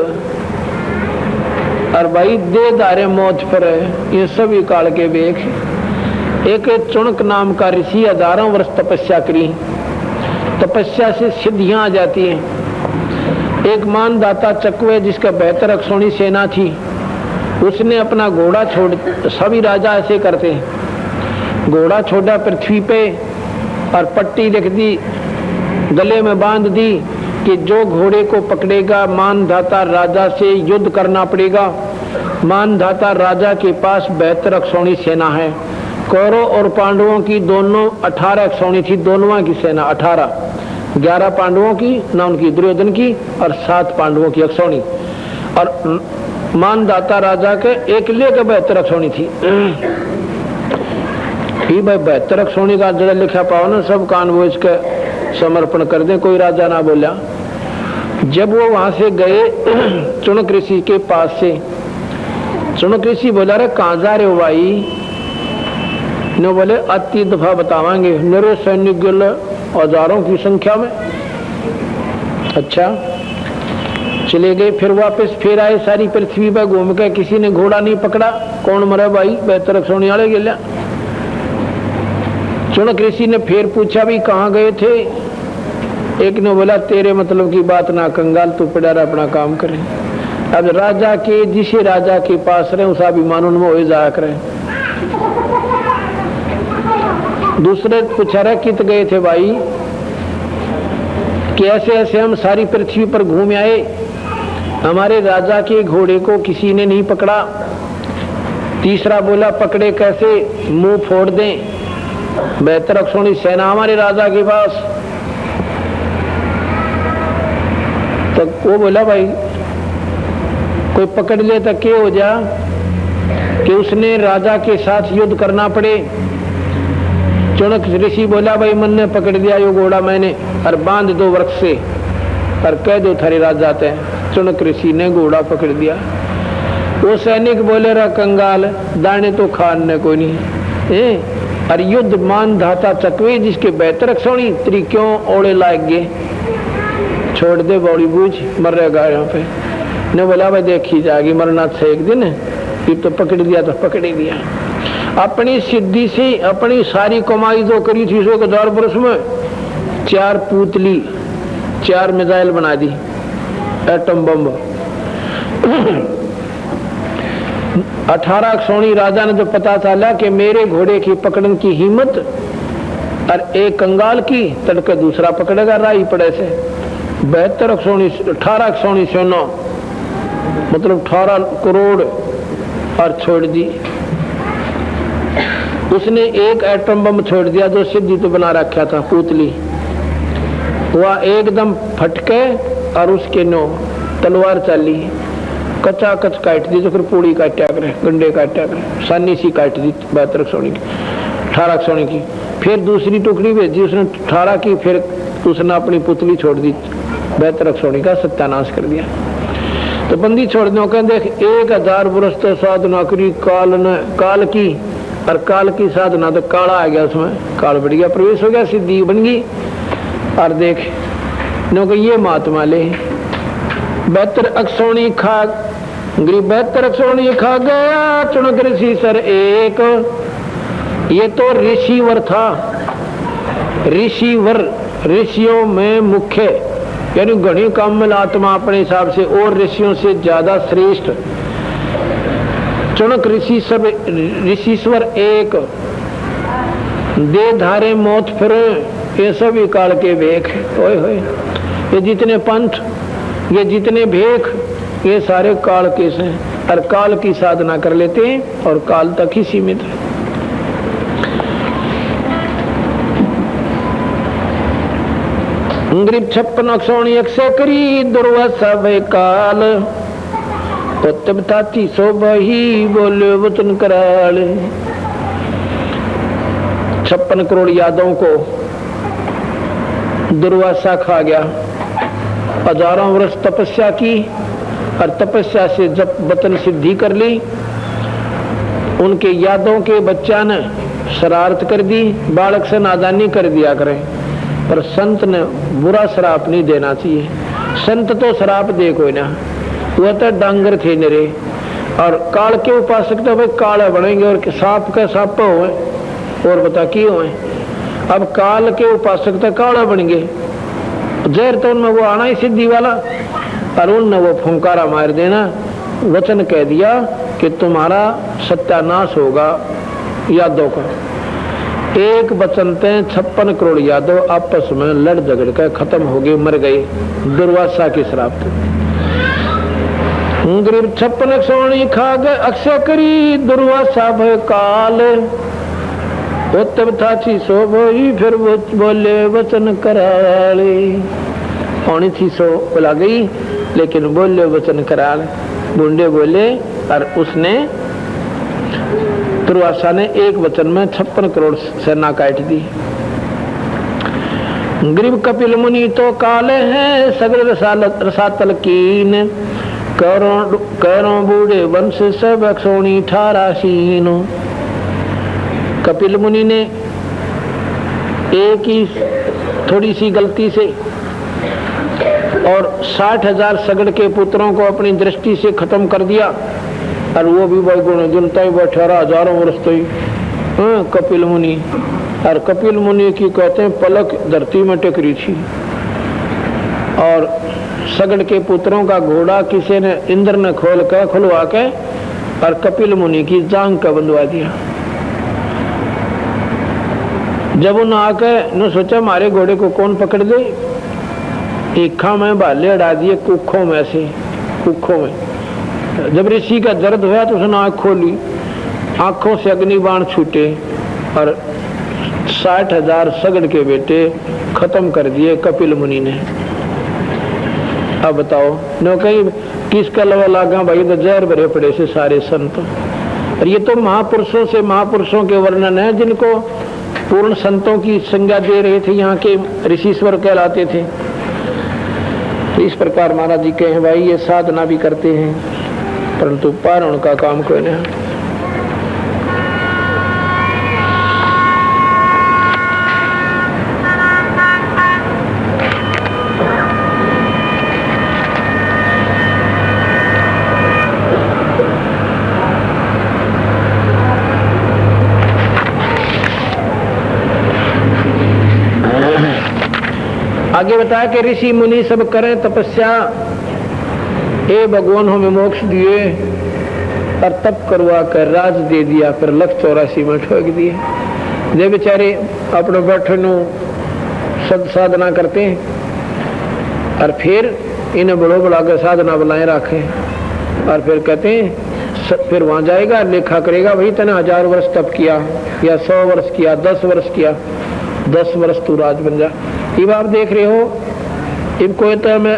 और भाई दे धारे मौत पर, ये सभी काल के भेख। एक चुनक नाम का ऋषि हजारों वर्ष तपस्या करी, तपस्या से सिद्धियां आ जाती हैं। एक मानदाता चकवे जिसका बेहतर अक्षौणी सेना थी, उसने अपना घोड़ा छोड़, सभी राजा ऐसे करते हैं, घोड़ा छोड़ा पृथ्वी पे और पट्टी रख दी, गले में बांध दी कि जो घोड़े को पकड़ेगा मानदाता राजा से युद्ध करना पड़ेगा। मानदाता राजा के पास बेहतर अक्षौणी सेना है। कौरव और पांडवों की दोनों 18 अक्षौणी थी, दोनों की सेना 18, 11 पांडवों की ना उनकी दुर्योधन की और 7 पांडवों की अक्षौणी। और मानदाता राजा के एक लेकर बेहतर अक्षौणी थी। भाई बेहतर अक्षौणी का जरा लिखा पाओ ना, सब कान वो इसके समर्पण कर दें, कोई राजा ना बोला। जब वो वहां से गए चुनक ऋषि के पास से, चुनक ऋषि बोला रे कहां जा रहे हो भाई? ने बोले अति दफा बतावांगे, मेरे सैनिक गिल हजारों की संख्या में। अच्छा चले गए, फिर वापस फिर आए, सारी पृथ्वी पर घूम के किसी ने घोड़ा नहीं पकड़ा। कौन मरा भाई? बेहतर सोने वाले गिला। चुनक ऋषि ने फिर पूछा भी कहाँ गए थे? एक ने बोला तेरे मतलब की बात ना कंगाल, तू पड़ा रहा अपना काम करे। अब राजा के जिसे राजा के पास रहे उस अभिमान उनमें हो जाया करे। दूसरे पूछा रहे कित गए थे भाई? कि ऐसे ऐसे हम सारी पृथ्वी पर घूम आए, हमारे राजा के घोड़े को किसी ने नहीं पकड़ा। तीसरा बोला पकड़े कैसे, मुंह फोड़ दें, बेहतर अक्षौणी सेना हमारे राजा के पास। तो वो बोला भाई कोई पकड़ ले तो क्या हो जा कि उसने राजा के साथ युद्ध करना पड़े। चुनक ऋषि बोला भाई मन ने पकड़ दिया यो घोड़ा मैंने, और बांध दो वृक्ष से और कह दो थारे राजा आते हैं। चुनक ऋषि ने घोड़ा पकड़ दिया। वो सैनिक बोले रहा कंगाल, दाने तो खाने को नहीं। और युद्ध मान धाता चकवे जिसके बेहतर अक्षौणी तेरी क्यों ओढ़े लाग गए, छोड़ दे बौड़ी बूझ मर रहेगा यहाँ पे। ने बोला भाई देखी जाएगी, मरना था एक दिन, फिर तो पकड़ दिया तो पकड़ ही दिया। अपनी सिद्धि से अपनी सारी कमाई जो करी थी 1,000 वर्ष में 4 पुतली 4 मिसाइल बना दी, एटम बम। 18 अक्षौणी राजा ने जो पता चला कि मेरे घोड़े की पकड़ने की हिम्मत और एक कंगाल की, तड़के दूसरा पकड़ेगा राही पड़े से। 72 अक्षौणी 18 अक्षौणी सेना मतलब 18 करोड़ और छोड़ दी। उसने एक एटम बम छोड़ दिया जो सिद्धि तो बना रखा था पुतली, वह एकदम फटके और उसके नो तलवार चली, कच्चा कच काट दी, तो फिर पूड़ी काटा करे, गंडे काटा करे, सानी सी काट दी 72 अक्षौणी की, 18 अक्षौणी की। फिर दूसरी टुकड़ी भेजी उसने 18 की, फिर उसने अपनी पुतली छोड़ दी, बेहतर अक्षौणी का सत्यानाश कर दिया। तो बंदी छोड़ दो, कहते 1000 वर्ष तो साधना करी काल की, और काल की साधना तो काला आ गया, उसमें काल बढ़ गया, प्रवेश हो गया, सिद्धि बन गई। और देख नो कि ये महात्मा ले बेहतर अक्षौणी खा गरीब, बेहतर अक्षौणी खा गया चुनक ऋषि सर एक। ये तो ऋषिवर था, ऋषिवर ऋषियों में मुख्य, यानी घनी कामल आत्मा अपने हिसाब से, और ऋषियों से ज्यादा श्रेष्ठ। चुनक ऋषिश्वर एक, दे धारे मौत फिर, ये सभी काल के भेख। ओए होए, ये जितने पंथ, ये जितने भेख, ये सारे काल के हैं, और काल की साधना कर लेते हैं और काल तक ही सीमित है। गरीब 56 अक्षौणी 100 करी दुर्वासा भय काल, तब ताती सो बही बोले वचन कराल। 56 करोड़ यादवों को दुर्वासा खा गया, हजारों वर्ष तपस्या की, और तपस्या से जब वतन सिद्धि कर ली, उनके यादों के बच्चा ने शरारत कर दी, बालक से नादानी कर दिया करें, पर संत ने बुरा श्राप नहीं देना चाहिए। संत तो श्राप दे कोई ना, वह तो डांगर थे निरे, और काल के उपासक तो भाई काला बनेंगे, और सांप का सांप हुए, और बता की हुए। अब काल के उपासक तो काला बन गए, जहर तो उनमें वो आना ही सिद्धि वाला, और उनने वो फुंकारा मार देना, वचन कह दिया कि तुम्हारा सत्यानाश होगा यादव का। एक वचन ते 56 करोड़ यादव आपस में लड़ झगड़ कर खत्म हो गए, मर गए दुर्वासा के श्राप। गरीब 56 अक्षौणी खा गए 100 करी दुर्वासा भय काल, तब थाची सो बोई फिर वो बोले वचन कराले। पौनी थी सो बुला गई, लेकिन बोले वचन कराल, बूंदे बोले, और उसने दुर्वासा ने एक वचन में 56 करोड़ सेना काट दी। गरीब कपिल मुनि तो काले हैं सगल रसातल कीन, करों बूढ़े वंश सब अक्षौणी 18 कपिल मुनि ने एक ही थोड़ी सी गलती से और 60,000 सगड़ के पुत्रों को अपनी दृष्टि से खत्म कर दिया, और वो भी गुण जनता ही 18,000 वर्ष तो ही कपिल मुनि। और कपिल मुनि की कहते हैं पलक धरती में टकरी थी, और सगड़ के पुत्रों का घोड़ा किसी ने इंद्र ने खुलवा के और कपिल मुनि की जांग का बंधवा दिया। जब उन आके न सोचा मारे घोड़े को कौन पकड़ दे, ईखा में भाले अड़ा दिए कुखों में से, कुखों में। जब ऋषि का दर्द हुआ तो उसने आंख खोली, आंखों से अग्निबाण छूटे, और 60,000 सगड़ के बेटे खत्म कर दिए कपिल मुनि ने। अब बताओ न कहीं किसका लवा लागा भाई, तो जहर भरे पड़े से सारे संत। और ये तो महापुरुषों से महापुरुषों के वर्णन है, जिनको पूर्ण संतों की संज्ञा दे रहे थे, यहाँ के ऋषिश्वर कहलाते थे। तो इस प्रकार महाराज जी कहे भाई ये साधना भी करते हैं, परंतु पार उनका काम कोई नहीं। आगे बताया कि ऋषि मुनि सब करें तपस्या, हे भगवान हमें मोक्ष दिए, और तप करवा कर राज दे दिया, फिर 184 में ठोक दिए। जे बेचारे अपने बैठे सद साधना करते हैं, और फिर इन्हें बड़ो बड़ा कर साधना बनाए रखे, और फिर कहते हैं फिर वहां जाएगा लेखा करेगा, भाई तने 1000 वर्ष तप किया या 100 वर्ष किया, 10 वर्ष किया, 10 वर्ष तू राज बन जा। अब आप देख रहे हो इनको तो मैं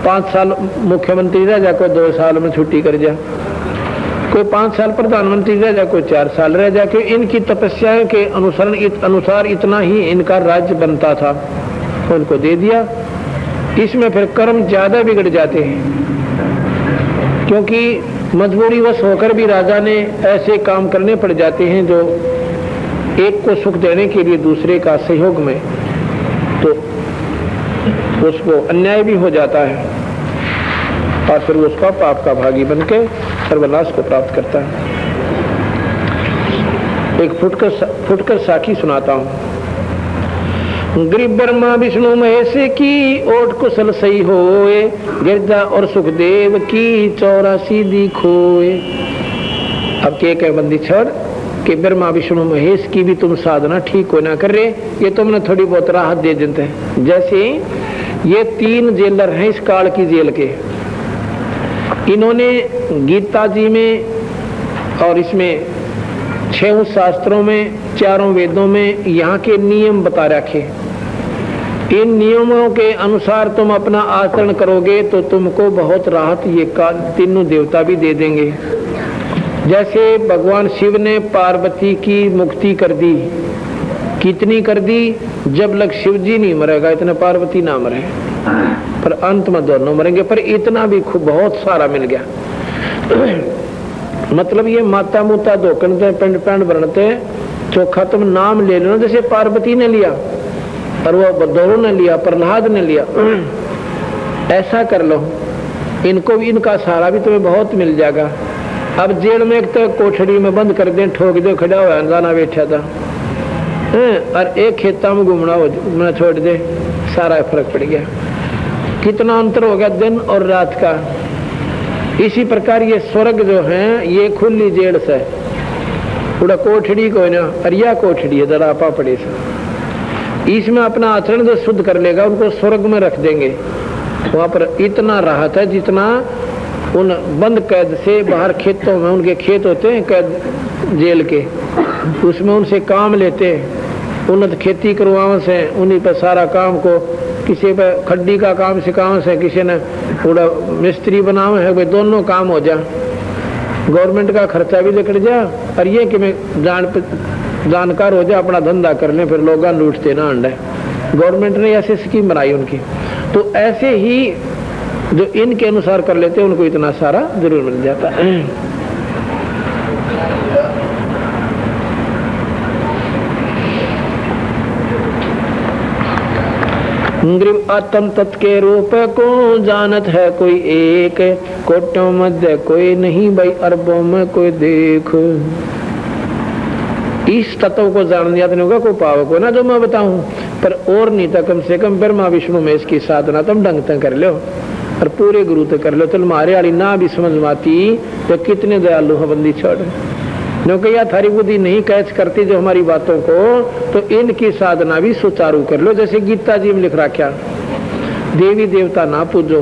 5 साल मुख्यमंत्री रह जा, कोई 2 साल में छुट्टी कर जा, कोई 5 साल प्रधानमंत्री रह जाए, कोई 4 साल रह जाए, क्योंकि इनकी तपस्याओं के अनुसार इतना ही इनका राज्य बनता था, उनको दे दिया। इसमें फिर कर्म ज्यादा बिगड़ जाते हैं, क्योंकि मजबूरीवश होकर भी राजा ने ऐसे काम करने पड़ जाते हैं जो एक को सुख देने के लिए दूसरे का सहयोग में, तो उसको अन्याय भी हो जाता है और फिर उसका पाप का भागी बनके सर्वनाश को प्राप्त करता है। एक फुटकर साखी सुनाता हूं। गरीब ब्रह्मा विष्णु महेश की ओट कुशल सही होए, गिरजा और सुखदेव की 84 दी खोए। अब के कह बंदी छोड़ कि ब्रह्मा विष्णु महेश की भी तुम साधना ठीक हो ना कर रहे, ये तुमने थोड़ी बहुत राहत दे देते हैं। जैसे ये 3 जेलर हैं इस काल की जेल के, इन्होंने गीता जी में और इसमें 6 शास्त्रों में, 4 वेदों में यहाँ के नियम बता रखे। इन नियमों के अनुसार तुम अपना आचरण करोगे तो तुमको बहुत राहत ये तीनों देवता भी दे देंगे। जैसे भगवान शिव ने पार्वती की मुक्ति कर दी, कितनी कर दी? जब लग शिव जी नहीं मरेगा इतना पार्वती ना मरे, पर अंत में दोनों मरेंगे, पर इतना भी खूब बहुत सारा मिल गया। मतलब ये माता मुता धोकनते पिंड पिंड बनते चोखा तुम नाम ले लो, जैसे पार्वती ने लिया और वो दोनों ने लिया, प्रहलाद ने लिया, ऐसा कर लो। इनको भी इनका सहारा भी तुम्हें बहुत मिल जाएगा। अब जेल में एक तो कोठड़ी में बंद कर दे, ठोक दे, खड़ा हुआ जाना बैठा था, और एक खेता में घूमना छोड़ दे, सारा फर्क पड़ गया। कितना अंतर हो गया दिन और रात का। इसी प्रकार ये स्वर्ग जो है ये खुली जेल से थोड़ा कोठड़ी को ना अरिया कोठड़ी है जरा पापड़े से, इसमें अपना आचरण जो शुद्ध कर लेगा उनको स्वर्ग में रख देंगे। वहां पर इतना राहत है जितना उन बंद कैद से बाहर खेतों में, उनके खेत होते हैं कैद जेल के, उसमें उनसे काम लेते हैं, उन्नत खेती करवाओ से, उन्हीं पर सारा काम को, किसी पे खड्डी का काम सिखाओ से, किसी ने पूरा मिस्त्री बनाओ है, भाई दोनों काम हो जा, गवर्नमेंट का खर्चा भी निकल जा और ये कि मैं जानकार हो जा, अपना धंधा कर ले, फिर लोग लूटते ना अंडे। गवर्नमेंट ने ऐसे स्कीम बनाई उनकी, तो ऐसे ही जो इनके अनुसार कर लेते हैं उनको इतना सारा जरूर मिल जाता है। आत्म तत्व के रूप को जानत है कोई एक, कोटों मध्य कोई नहीं भाई अरबों में कोई देख। इस तत्व को जान दिया तो होगा कोई पाव को ना जो मैं बताऊं, पर और नहीं था कम से कम ब्रह्मा विष्णु में इसकी साधना तुम ढंग तक कर लो और पूरे गुरु तक कर लो। तो मारे वाली ना भी समझ में आती तो कितने दयालु है बंदी छोड़, क्योंकि यह थारी बुद्धि नहीं कैच करती जो हमारी बातों को, तो इनकी साधना भी सुचारू कर लो। जैसे गीता जी में लिख रखा, देवी देवता ना पूजो,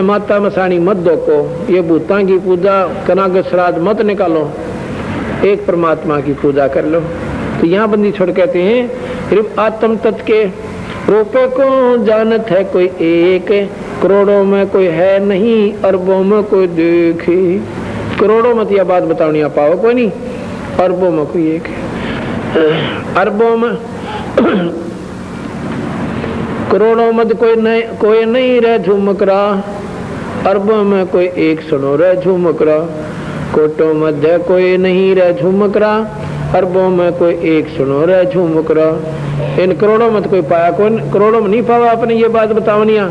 माता मसाणी मत दोको, ये भूतां की पूजा कना के श्राद्ध मत निकालो, एक परमात्मा की पूजा कर लो। तो यहाँ बंदी छोड़ कहते हैं आत्म तत्व के रूपे को जानत है कोई एक, करोड़ों में कोई है नहीं अरबों में कोई देखे। करोड़ों मत यह बात बताओ पाओ कोई नहीं, अरबों में कोई एक, अरबों में करोड़ों मत कोई नहीं रह झुमकरा, अरबों में कोई एक सुनो रह झुमकरा, कोटों मध्य कोई नहीं रह झुमकरा, अरबों में कोई एक सुनो रह झुमकरा। इन करोड़ों में तो कोई पाया, कौन करोड़ों में नहीं पावा आपने ये बात बतावनिया,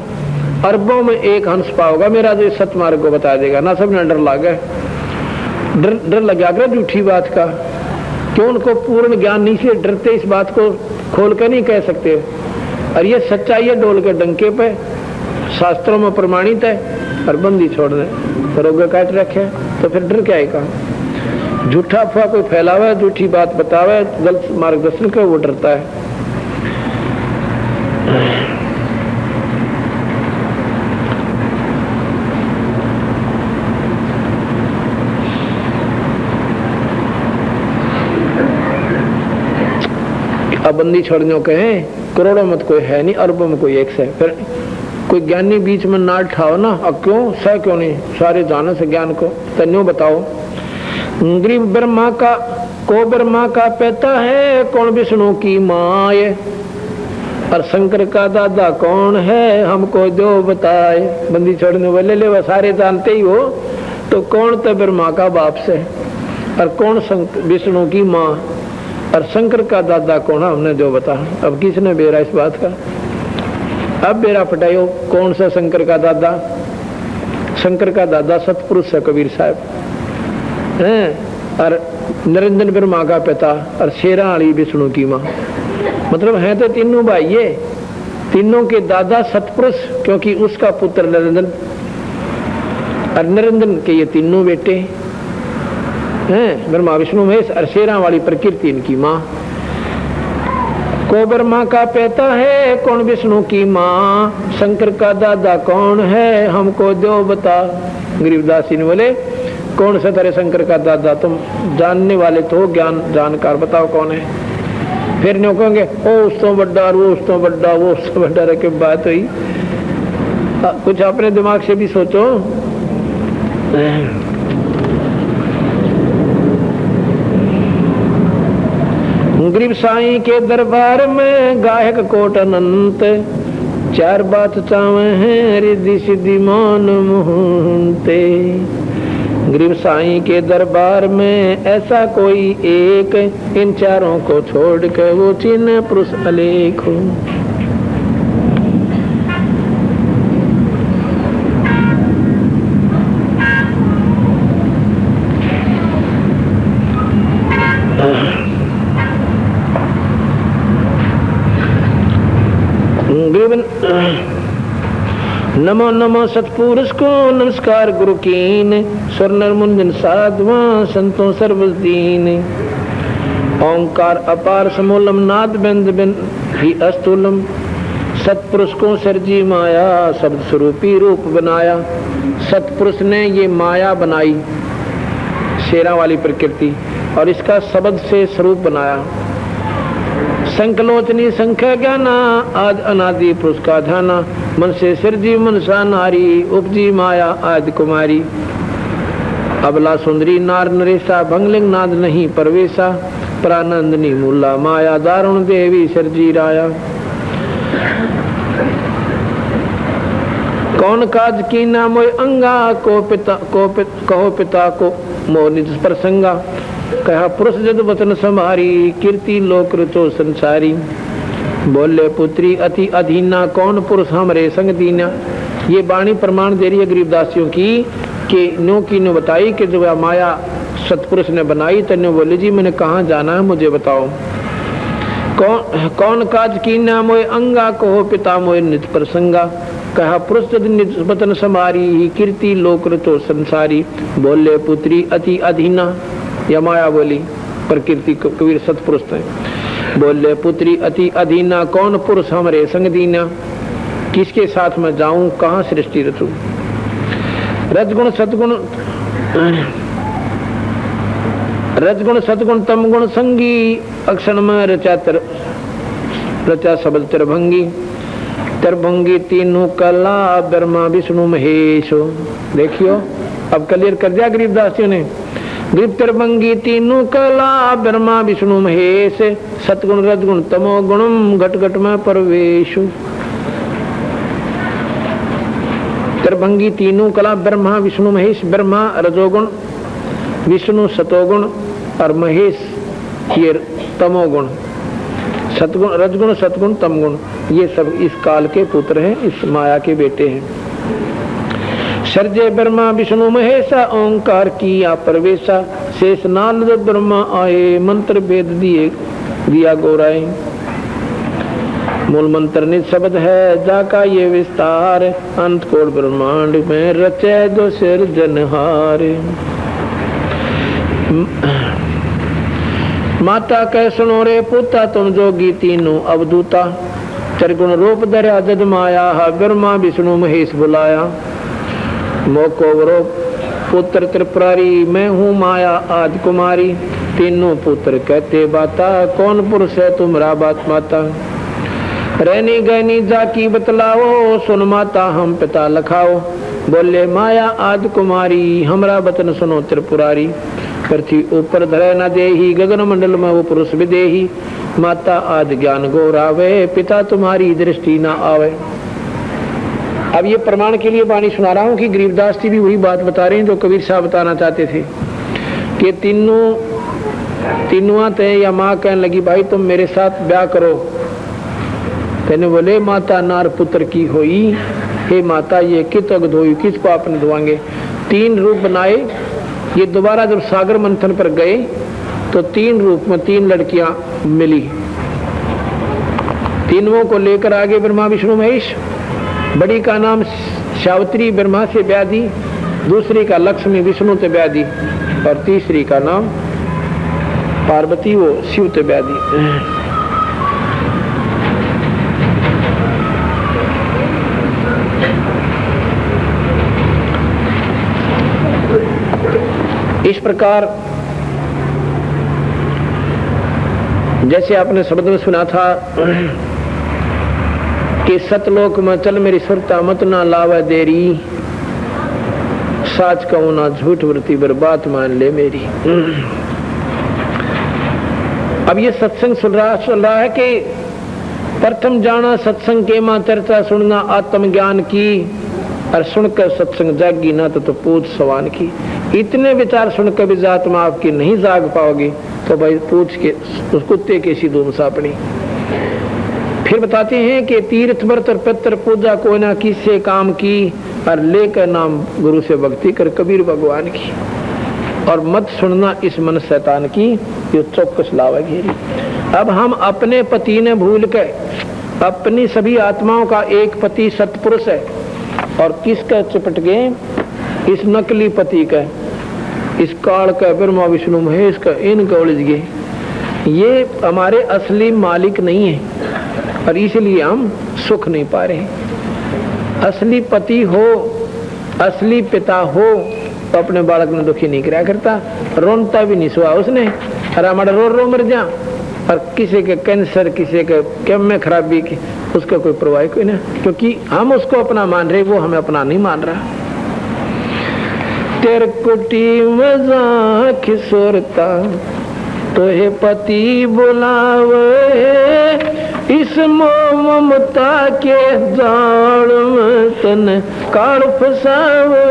अरबों में एक हंस पाओगा मेरा जो सतमार्ग को बता देगा ना। सबने डर लगा, डर लगा कर झूठी बात का, क्यों उनको पूर्ण ज्ञान नहीं से डरते, इस बात को खोल कर नहीं कह सकते। और ये सच्चाई है डोल के डंके पे, शास्त्रों में प्रमाणित है, और बंदी छोड़ दे रोग काट रखे तो फिर डर क्या है कहा। झूठा अफवाह कोई फैलावे, झूठी बात बतावे, गलत मार्गदर्शन करे, वो डरता है। अब बंदी छोड़ने कहे करोड़ों मत कोई है नहीं अरबों में कोई एक से, फिर कोई ज्ञानी बीच में ना ठाओ ना, अब क्यों सह क्यों नहीं, सारे जानो से ज्ञान को तन्यो बताओ। गरीब ब्रह्मा का को ब्रह्मा का पिता है, कौन विष्णु की माँ है, और शंकर का दादा कौन है, हमको जो बताए। बंदी छोड़ने वाले ले वह सारे जानते ही हो, तो कौन तो ब्रह्मा का बाप से, और कौन विष्णु की माँ, और शंकर का दादा कौन है, हमने जो बता। अब किसने बेरा इस बात का, अब बेरा फटायो कौन सा शंकर का दादा। शंकर का दादा सतपुरुष है कबीर साहब हैं, और निरंजन ब्रह्मा का पिता, और शेरा वाली विष्णु की माँ। मतलब है तो तीनों भाई ये, तीनों के दादा सतपुरुष, क्योंकि उसका पुत्र निरंजन, और निरंजन के ये तीनों बेटे हैं, ब्रह्मा विष्णु महेश, और शेरा वाली प्रकृति इनकी माँ। को ब्रह्मा का पिता है, कौन विष्णु की माँ, शंकर का दादा कौन है, हमको जो बता। गरीबदास जी ने बोले कौन सा तेरे शंकर का दादा, तुम जानने वाले तो ज्ञान जानकार, बताओ कौन है। फिर न्यों कहेंगे ओ उस तो बड्डा, वो उस तो बड्डा, वो उस तो बड्डा, रखे बात हुई। कुछ अपने दिमाग से भी सोचो। गरीब साईं के दरबार में गायक कोट अनंत, चार बात चावे हैं रिद्धि सिद्धि मान मोहनते। गरीब साईं के दरबार में ऐसा कोई एक, इन चारों को छोड़ के वो चिन्ह पुरुष अलेख हो। नमो नमो सतपुरुष को नमस्कार गुरु कीन, स्वर्णर मुंजन साधवा संतों सर्वदीन। ओंकार अपार समूलम नाद बिंद बिन ही अस्तुलम, सतपुरुष को सरजी माया शब्द स्वरूपी रूप बनाया। सतपुरुष ने ये माया बनाई, शेरा वाली प्रकृति, और इसका शब्द से स्वरूप बनाया। संकलोचनी संख्या ज्ञाना, आज अनादि पुरुष का ध्याना। मन से सिरजी मनसा नारी, उपजी माया आदि कुमारी। अबला सुंदरी नार नरेशा, भंगलिंग नाद नहीं परवेशा। प्रानंदनी मूला माया, दारुण देवी सिरजी राया। कौन काज की ना मोय अंगा, कहो पिता को मोह निज प्रसंगा। कहा पुरुष जद वचन समारी, कीर्ति लोक रुचो संसारी। बोले पुत्री अति अधीना, कौन पुरुष हमरे संग दीना। ये वाणी प्रमाण दे रही है गरीबदासियों की, कि नो की नो बताई कि जो माया सतपुरुष ने बनाई, तो नो बोले जी मैंने कहाँ जाना है मुझे बताओ। कौन काज की ना मोय अंगा, कहो पिता मोय निज प्रसंगा। कहा पुरुष जद निज वचन समारी, कीर्ति लोक रुचो संसारी। बोले पुत्री अति अधीना, या माया बोली प्रकृति कबीर सतपुरुष थे। बोले पुत्री अति अधीना, कौन पुरुष हमरे संग दीना। किसके साथ में जाऊं, कहाँ सृष्टि रचूं। रजगुण सतगुण, रजगुण सतगुण तमगुण संगी। अक्षण में रचा शब्द त्रिभंगी। त्रिभंगी तीनों कला, ब्रह्मा विष्णु महेश। देखियो अब क्लियर कर दिया गरीबदासियों ने। गरीब त्रिभंगी तीनों कला, ब्रह्मा विष्णु महेश। सतगुण रजगुण तमो गुणम, घट घट में परवेश। त्रिभंगी तीनों कला, ब्रह्मा विष्णु महेश। ब्रह्मा रजोगुण, विष्णु सतोगुण, और महेश ये तमोगुण। सतगुण रजगुण सतगुण तमगुण, ये सब इस काल के पुत्र हैं, इस माया के बेटे हैं। सर्जे ब्रह्मा विष्णु महेशा, ओंकार किया प्रवेशा। शेष नारद ब्रह्मा आए, मंत्र वेद दिया गौराए। मूल मंत्र निज शब्द है, जाका ये विस्तार। अंत कोट ब्रह्मांड में रचे जो सिरजनहार। माता कह सुनो रे पुता, तुम जोगी तीनों अवधूता। त्रिगुण रूप धरा जद माया, ब्रह्मा विष्णु महेश बुलाया। मोको वरो पुत्र त्रिपुरारी, मैं हूँ माया आदि कुमारी। तीनों पुत्र कहते बाता, कौन पुरुष है तुम्हारा बात माता। रहनी गहनी जाकी बतलाओ, सुन माता हम पिता लखाओ। बोले माया आद कुमारी, हमरा वतन सुनो त्रिपुरारी। पृथ्वी ऊपर धरे न देही, गगन मंडल में वो पुरुष विदेही। माता आद ज्ञान गौरावे, पिता तुम्हारी दृष्टि न आवे। अब ये प्रमाण के लिए वाणी सुना रहा हूं कि गरीबदास जी भी वही बात बता रहे हैं जो कबीर साहब बताना चाहते थे कि तीनों ते या माँ कहने लगी भाई तुम मेरे साथ ब्याह करो। कहने बोले माता नार पुत्र की होई, हे माता ये कित अग धोई, किस पाप ने धोएंगे। 3 रूप बनाए। ये दोबारा जब सागर मंथन पर गए तो 3 रूप में 3 लड़कियां मिली। तीनों को लेकर आगे ब्रह्मा विष्णु महेश। बड़ी का नाम सावित्री ब्रह्मा से ब्याह दी, दूसरी का लक्ष्मी विष्णु से ब्याह दी और तीसरी का नाम पार्वती वो शिव से ब्याह दी। इस प्रकार जैसे आपने शब्द में सुना था कि सतलोक में चल मेरी सुरता मत ना लावे देरी, साच कहूं ना झूठ वृत्ति बर्बाद मान ले मेरी। अब ये सत्संग चल रहा है कि प्रथम जाना सत्संग के मां चर्चा सुनना आत्म ज्ञान की, और सुनकर सत्संग जागी ना तो पूछ सवान की। इतने विचार सुनकर भी आत्मा आपकी नहीं जाग पाओगी तो भाई पूछ के उस कुत्ते की सी धूम सापनी। फिर बताते हैं कि तीर्थ व्रत और पितृ पूजा कोई ना किससे काम की, और लेकर नाम गुरु से भक्ति कर कबीर भगवान की। और मत सुनना इस मन शैतान की, जो चौकस लावा घेरी। अब हम अपने पति ने भूल के अपनी सभी आत्माओं का एक पति सतपुरुष है और किसका चिपट गए, इस नकली पति का, इस काल का, ब्रह्मा विष्णु महेश का, इनका उलझ गए। ये हमारे असली मालिक नहीं है और इसलिए हम सुख नहीं पा रहे। असली पति हो, असली पिता हो तो अपने बालक में दुखी नहीं कराया करता, रोनता भी नहीं सुहा उसने। अरे हमारा रो मर जा, और किसी के कैंसर, किसी के कैम में खराबी की उसका कोई परवाह कोई ना, क्योंकि हम उसको अपना मान रहे, वो हमें अपना नहीं मान रहा। तेर कुटी मजाक सुरता तो हे पति बुलावे, इस ममता के जाल में तन काल फसावे।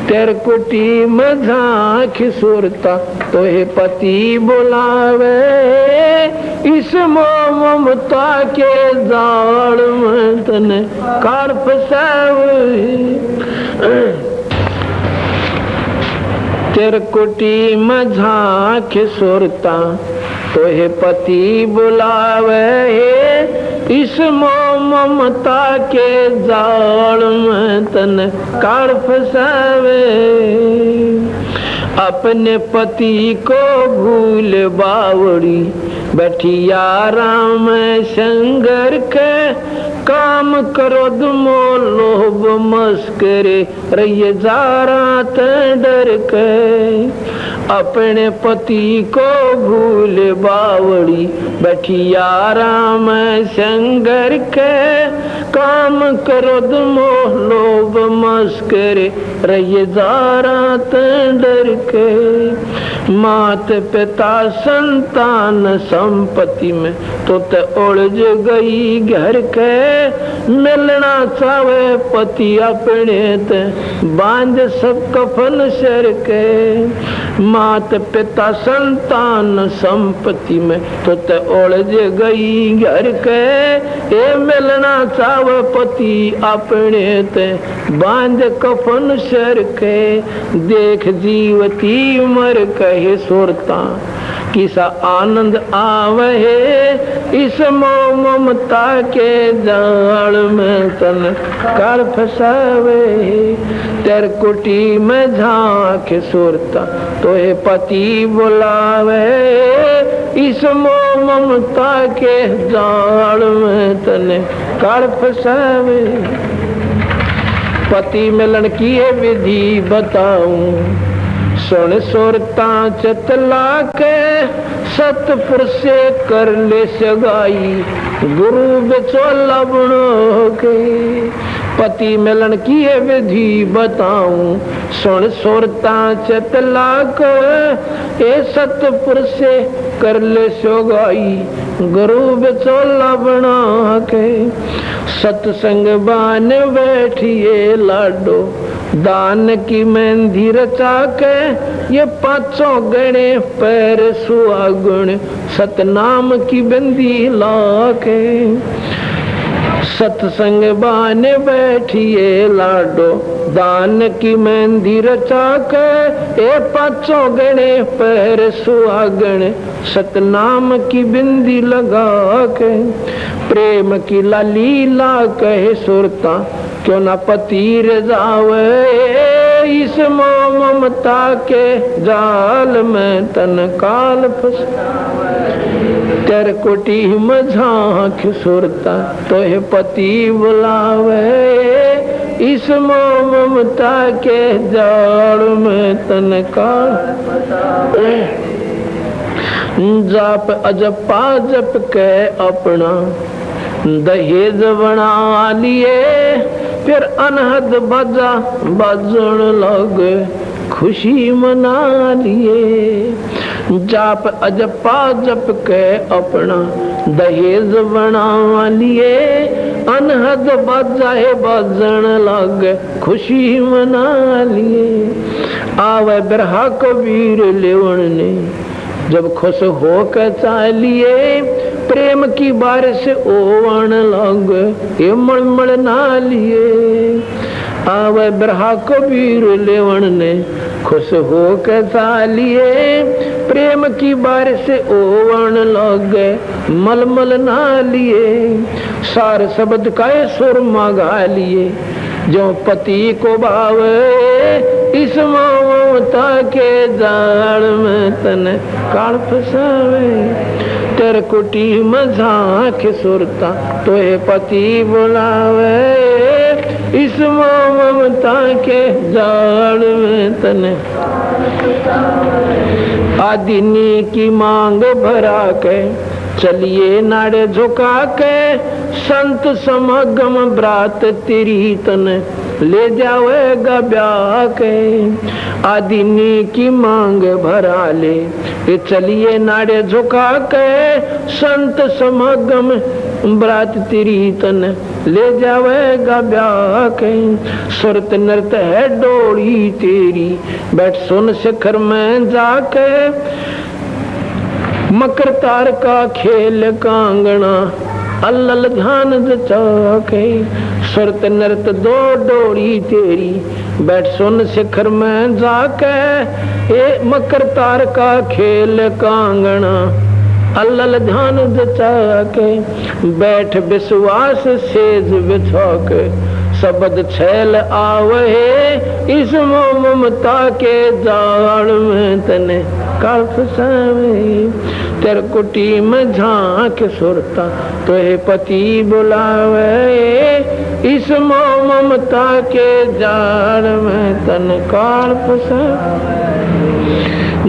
तेर कुटी मजाक सुरता तो हे पति बुलावे, इस ममता के जाल में तन काल फसावे। तेर कुटी मझाक सुरता तो हे पति बुलावे, इस ममता के जाल में तन काल फसावे। अपने पति को भूल बावड़ी बैठिया राम संगर के, काम क्रोध मोह लोभ मस्करे रहिए जारा डर के। अपने पति को भूल बावड़ी बैठिया राम संगर के, काम क्रोध मोह लोभ मस्करे रहिए जारा डर के। मात पिता संतान संपत्ति में तो ते उलझ गई घर के, मिलना चावे पति अपने ते बांध सब कफन सर के। मात पिता संतान संपत्ति में तो ते उलझ गई घर के, ए मिलना चावे पति अपने ते बांध कफन सर के। देख जीवती मर कहे सुरता किसा आनंद आवे, इस ममता के जाल में तन काल फसावे। तेर कुटी में झांक सुरता तो हे पति बुलावे, इस ममता के जाल में तन काल फसावे। पति मिलन की विधि बताऊं, सुन सुरता चतला के सतपुर से कर ले सगाई गुरु बिचौला बनो के पति मिलन की विधि बताऊं सुन सुरता चतला के ए सतपुर से कर ले सगाई गुरु बिचौला बना के सत्संग बान बैठिए लाडो दान की मेहंदी रचा के ये पांचों गणे पैर सुहागुण सतनाम की बंदी ला के सत्संग बान बैठिए लाडो दान की मेहंदी रचा के ये पांचों गणे पैर सुहागण सतनाम की बिंदी लगा के प्रेम की लाली ला कहे सुरता क्यों ना पतीर जावे इस ममता के जाल में तन काल तेर कोटी मझाक सुरता तो है पति बुलावे इस ममता के जाल में तन काल जाप अजपा जप के अपना दहेज बना लिए फिर अनहद बाजा बाजन लग खुशी मना लिए जाप अजपा जप के अपना दहेज बना लिए अनहद बाजा बाजन लग खुशी मना लिए आवे बिरहा कबीर लेवन ने जब खुश होकर चालिए प्रेम की बारिश ओवन लग ये मलमल ना लिए आवे बिरहा कबीर लेवन ने खुश होकर चालिए प्रेम की बारिश ओवन लग मलमल ना लिए सार शब्द का सुर मगा लिए जो पति को भावे इस ममता के जाल में तन काल फसावे तेरे कुटी मजाक सुरता तो है पति बुलावे इस ममता के जाल में तन आदिनी की मांग भरा के चलिए नाड़े झुका के संत समागम ब्रात तेरी तन ले जावेगा ब्याह के आदिनी की मांग भरा ले ये चलिए नाड़े झुका के संत समागम ब्रात तेरी तन ले जावेगा ब्याह के सुरत नृत है डोली तेरी बैठ सुन शिखर में जाके मकर तार का खेल कांगना अल्लल ध्यान जचाके सुरत नृत दो डोरी तेरी बैठ सुन शिखर में जाके ए मकर तार का खेल कांगना अल्लल ध्यान जचाके बैठ विश्वास सेज बिछा के शब्द छैल आवे इस ममता के जाल में तने काल फसावे तेर कुटी में झांक सुरता तो है पति बुलावे इस ममता के जाल में तन काल फसावे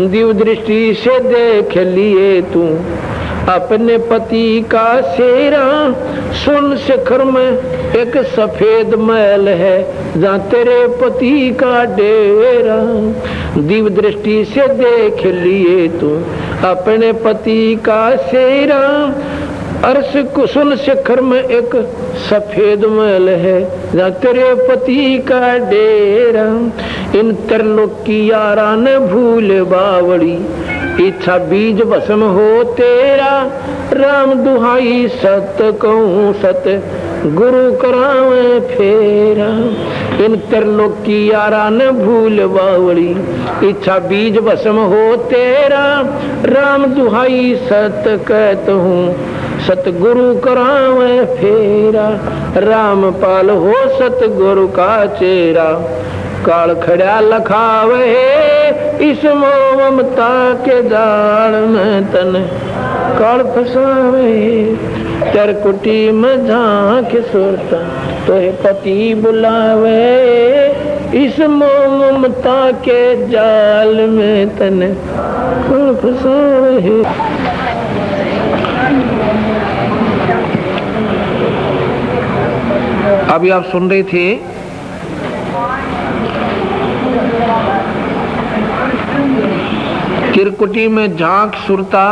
दिव दृष्टि से देख लिए तू अपने पति का सेरा सुन शिखर में एक सफेद महल है जहाँ तेरे पति का डेरा दिव दृष्टि से देख लिए तू अपने पति का सेरा अर्श कुसुन शिखर में एक सफेद महल है जहाँ तेरे पति का डेरा इन त्रिलोक की यारा न भूल बावड़ी इच्छा बीज भस्म हो तेरा राम दुहाई सत कहूँ सत गुरु करावे फेरा इन त्रिलोक की यारा न भूल बावड़ी इच्छा बीज भस्म हो तेरा राम दुहाई सत कहत हूँ सतगुरु करावे फेरा रामपाल हो सतगुरु का चेरा काल खड़ा लखावे इस ममता के जाल में तन काल फसावे तेर कुटी में झांक सुरता तो पति बुलावे इस मोह ममता के जाल में तने कौन फंसावे है। अभी आप सुन रहे थे किरकुटी में झांक सुरता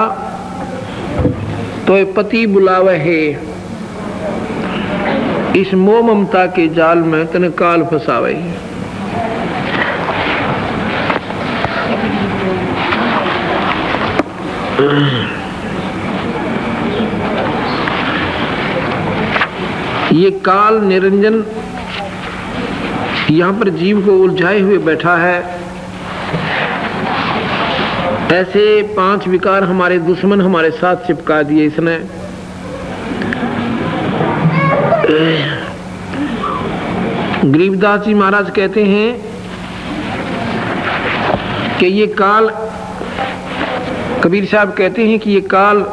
तो पति बुलावे है, इस मोह ममता के जाल में तने काल फसावे। ये काल निरंजन यहां पर जीव को उलझाए हुए बैठा है। ऐसे 5 विकार हमारे दुश्मन हमारे साथ चिपका दिए इसने। गरीबदास जी महाराज कहते हैं कि ये काल, कबीर साहब कहते हैं कि ये काल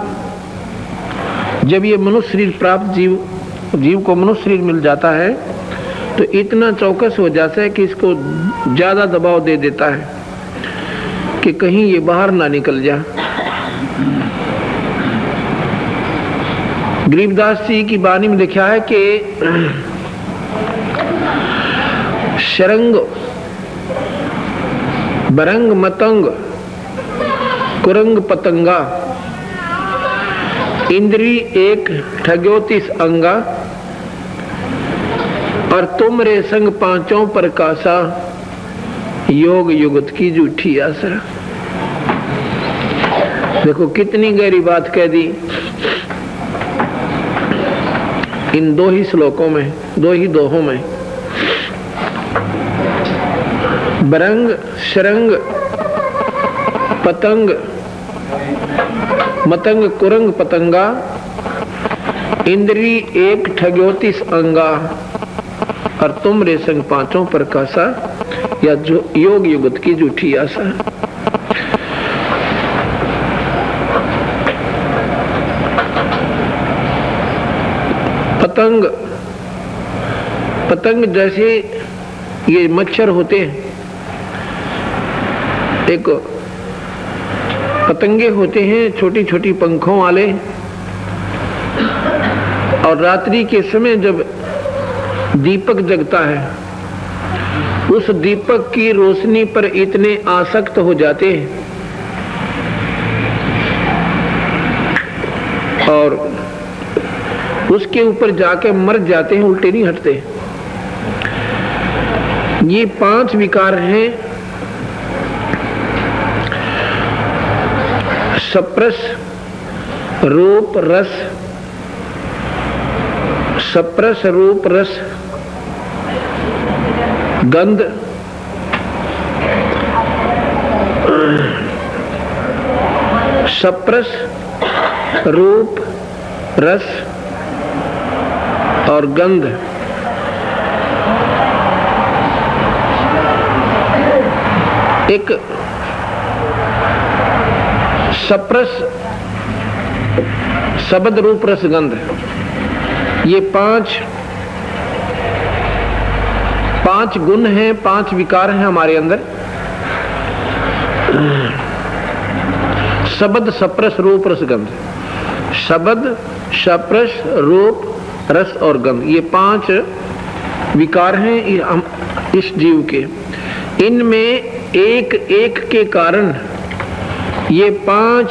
जब ये मनुष्य शरीर प्राप्त जीव को मनुष्य शरीर मिल जाता है तो इतना चौकस हो जाता है कि इसको ज्यादा दबाव दे देता है कि कहीं ये बाहर ना निकल जा। गरीबदास जी की वाणी में लिखा है कि शरंग बरंग मतंग कुरंग पतंगा इंद्री एक ठग्योतिस अंगा और तुम रे संग पांचों प्रकाशा योग युगत की झूठी आसरा। देखो कितनी गहरी बात कह दी इन 2 ही श्लोकों में, 2 ही दोहों में। बरंग शरंग पतंग मतंग कुरंग पतंगा इंद्री एक ठग्योतिस अंगा और तुम रे संग पांचों प्रकाशा या जो योग युगत की झूठी आशा। पतंग जैसे ये मच्छर होते हैं, एक पतंगे होते हैं छोटी छोटी पंखों वाले, और रात्रि के समय जब दीपक जगता है उस दीपक की रोशनी पर इतने आसक्त हो जाते हैं और उसके ऊपर जाके मर जाते हैं, उल्टे नहीं हटते। ये 5 विकार हैं। सप्रस रूप रस, सप्रस रूप रस गंध, सप्रस रूप रस और गंध। एक सप्रस शब्द रूप रस गंध, ये 5 गुण हैं, 5 विकार हैं हमारे अंदर। शब्द सप्रस रूप रस गंध, शब्द सप्रस रूप रस और गंध, ये 5 विकार हैं इस जीव के। इनमें एक एक के कारण ये 5